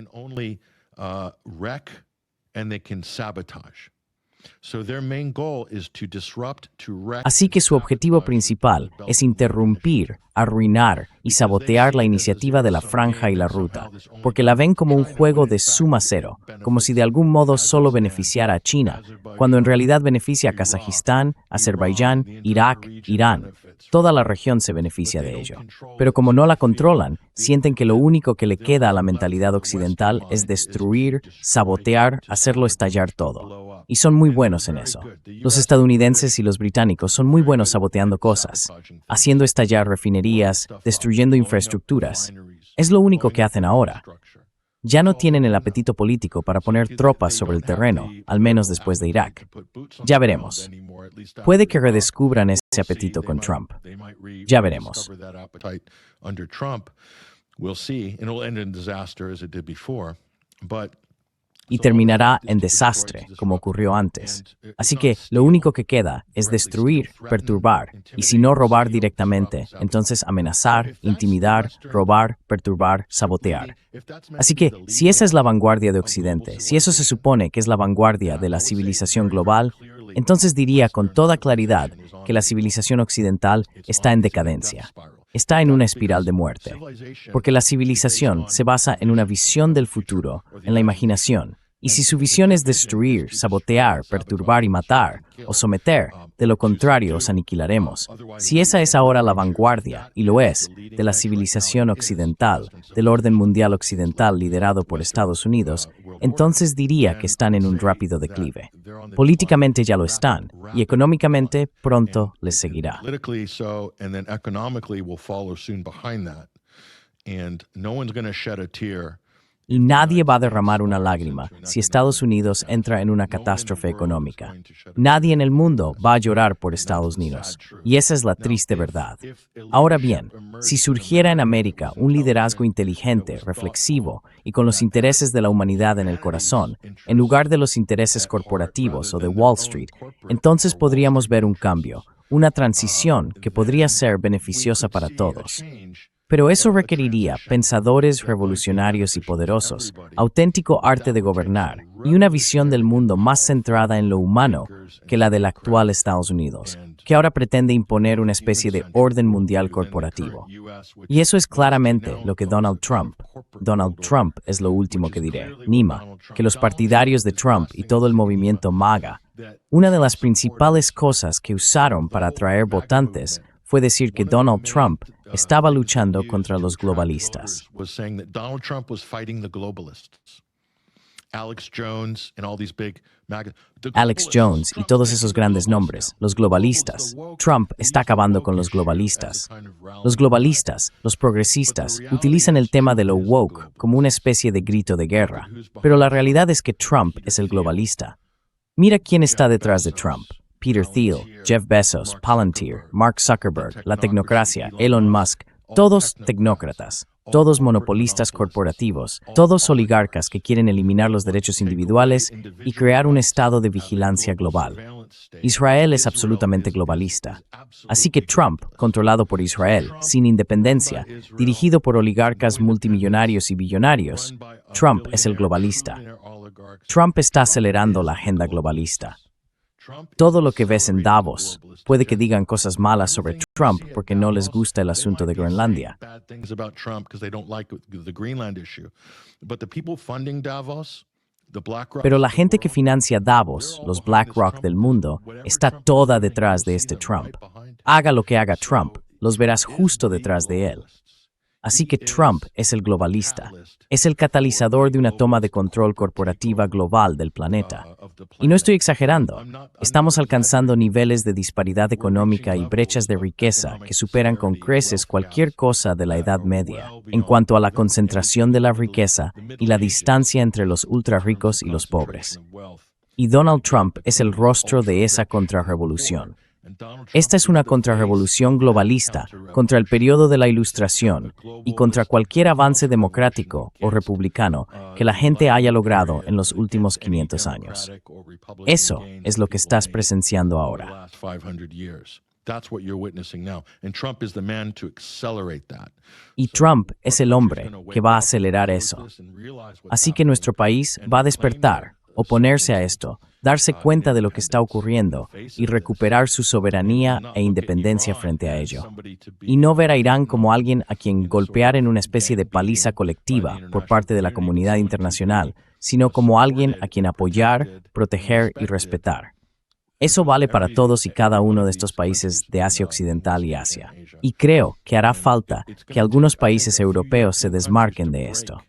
Así que su objetivo principal es interrumpir, arruinar y sabotear la iniciativa de la Franja y la Ruta, porque la ven como un juego de suma cero, como si de algún modo solo beneficiara a China, cuando en realidad beneficia a Kazajistán, Azerbaiyán, Irak, Irán. Toda la región se beneficia de ello. Pero como no la controlan, sienten que lo único que le queda a la mentalidad occidental es destruir, sabotear, hacerlo estallar todo. Y son muy buenos en eso. Los estadounidenses y los británicos son muy buenos saboteando cosas, haciendo estallar refinerías, destruyendo infraestructuras. Es lo único que hacen ahora. Ya no tienen el apetito político para poner tropas sobre el terreno, al menos después de Irak. Ya veremos. Puede que redescubran ese apetito con Trump. Ya veremos. Y terminará en desastre, como ocurrió antes. Así que lo único que queda es destruir, perturbar, y si no robar directamente, entonces amenazar, intimidar, robar, perturbar, sabotear. Así que, si esa es la vanguardia de Occidente, si eso se supone que es la vanguardia de la civilización global, entonces diría con toda claridad que la civilización occidental está en decadencia. Está en una espiral de muerte, porque la civilización se basa en una visión del futuro, en la imaginación, y si su visión es destruir, sabotear, perturbar y matar, o someter, de lo contrario os aniquilaremos. Si esa es ahora la vanguardia, y lo es, de la civilización occidental, del orden mundial occidental liderado por Estados Unidos, entonces diría que están en un rápido declive. Políticamente ya lo están, y económicamente pronto les seguirá. Y nadie va a derramar una lágrima si Estados Unidos entra en una catástrofe económica. Nadie en el mundo va a llorar por Estados Unidos. Y esa es la triste verdad. Ahora bien, si surgiera en América un liderazgo inteligente, reflexivo y con los intereses de la humanidad en el corazón, en lugar de los intereses corporativos o de Wall Street, entonces podríamos ver un cambio, una transición que podría ser beneficiosa para todos. Pero eso requeriría pensadores revolucionarios y poderosos, auténtico arte de gobernar y una visión del mundo más centrada en lo humano que la del actual Estados Unidos, que ahora pretende imponer una especie de orden mundial corporativo. Y eso es claramente lo que Donald Trump es lo último que diré, Nima, que los partidarios de Trump y todo el movimiento MAGA, una de las principales cosas que usaron para atraer votantes fue decir que Donald Trump estaba luchando contra los globalistas. Alex Jones y todos esos grandes nombres, los globalistas. Trump está acabando con los globalistas. Los globalistas, los progresistas, utilizan el tema de lo woke como una especie de grito de guerra. Pero la realidad es que Trump es el globalista. Mira quién está detrás de Trump. Peter Thiel, Jeff Bezos, Palantir, Mark Zuckerberg, la tecnocracia, Elon Musk, todos tecnócratas, todos monopolistas corporativos, todos oligarcas que quieren eliminar los derechos individuales y crear un estado de vigilancia global. Israel es absolutamente globalista. Así que Trump, controlado por Israel, sin independencia, dirigido por oligarcas multimillonarios y billonarios, Trump es el globalista. Trump está acelerando la agenda globalista. Todo lo que ves en Davos, puede que digan cosas malas sobre Trump porque no les gusta el asunto de Groenlandia. Pero la gente que financia Davos, los BlackRock del mundo, está toda detrás de este Trump. Haga lo que haga Trump, los verás justo detrás de él. Así que Trump es el globalista, es el catalizador de una toma de control corporativa global del planeta. Y no estoy exagerando, estamos alcanzando niveles de disparidad económica y brechas de riqueza que superan con creces cualquier cosa de la Edad Media, en cuanto a la concentración de la riqueza y la distancia entre los ultra ricos y los pobres. Y Donald Trump es el rostro de esa contrarrevolución. Esta es una contrarrevolución globalista contra el periodo de la Ilustración y contra cualquier avance democrático o republicano que la gente haya logrado en los últimos 500 años. Eso es lo que estás presenciando ahora. Y Trump es el hombre que va a acelerar eso. Así que nuestro país va a despertar, oponerse a esto, darse cuenta de lo que está ocurriendo y recuperar su soberanía e independencia frente a ello. Y no ver a Irán como alguien a quien golpear en una especie de paliza colectiva por parte de la comunidad internacional, sino como alguien a quien apoyar, proteger y respetar. Eso vale para todos y cada uno de estos países de Asia Occidental y Asia. Y creo que hará falta que algunos países europeos se desmarquen de esto.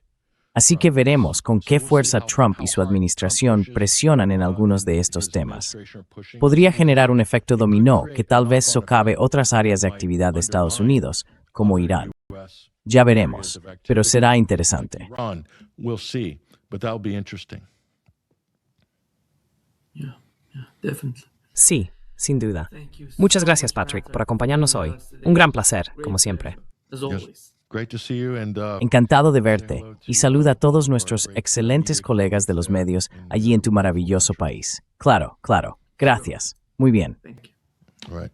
Así que veremos con qué fuerza Trump y su administración presionan en algunos de estos temas. Podría generar un efecto dominó que tal vez socave otras áreas de actividad de Estados Unidos, como Irán. Ya veremos, pero será interesante. Definitely. Sí, sin duda. Muchas gracias, Patrick, por acompañarnos hoy. Un gran placer, como siempre. As always. Great to see you and Encantado de verte y saluda a todos nuestros excelentes colegas de los medios allí en tu maravilloso país. Claro, claro. Gracias. Muy bien. Thank you. all right.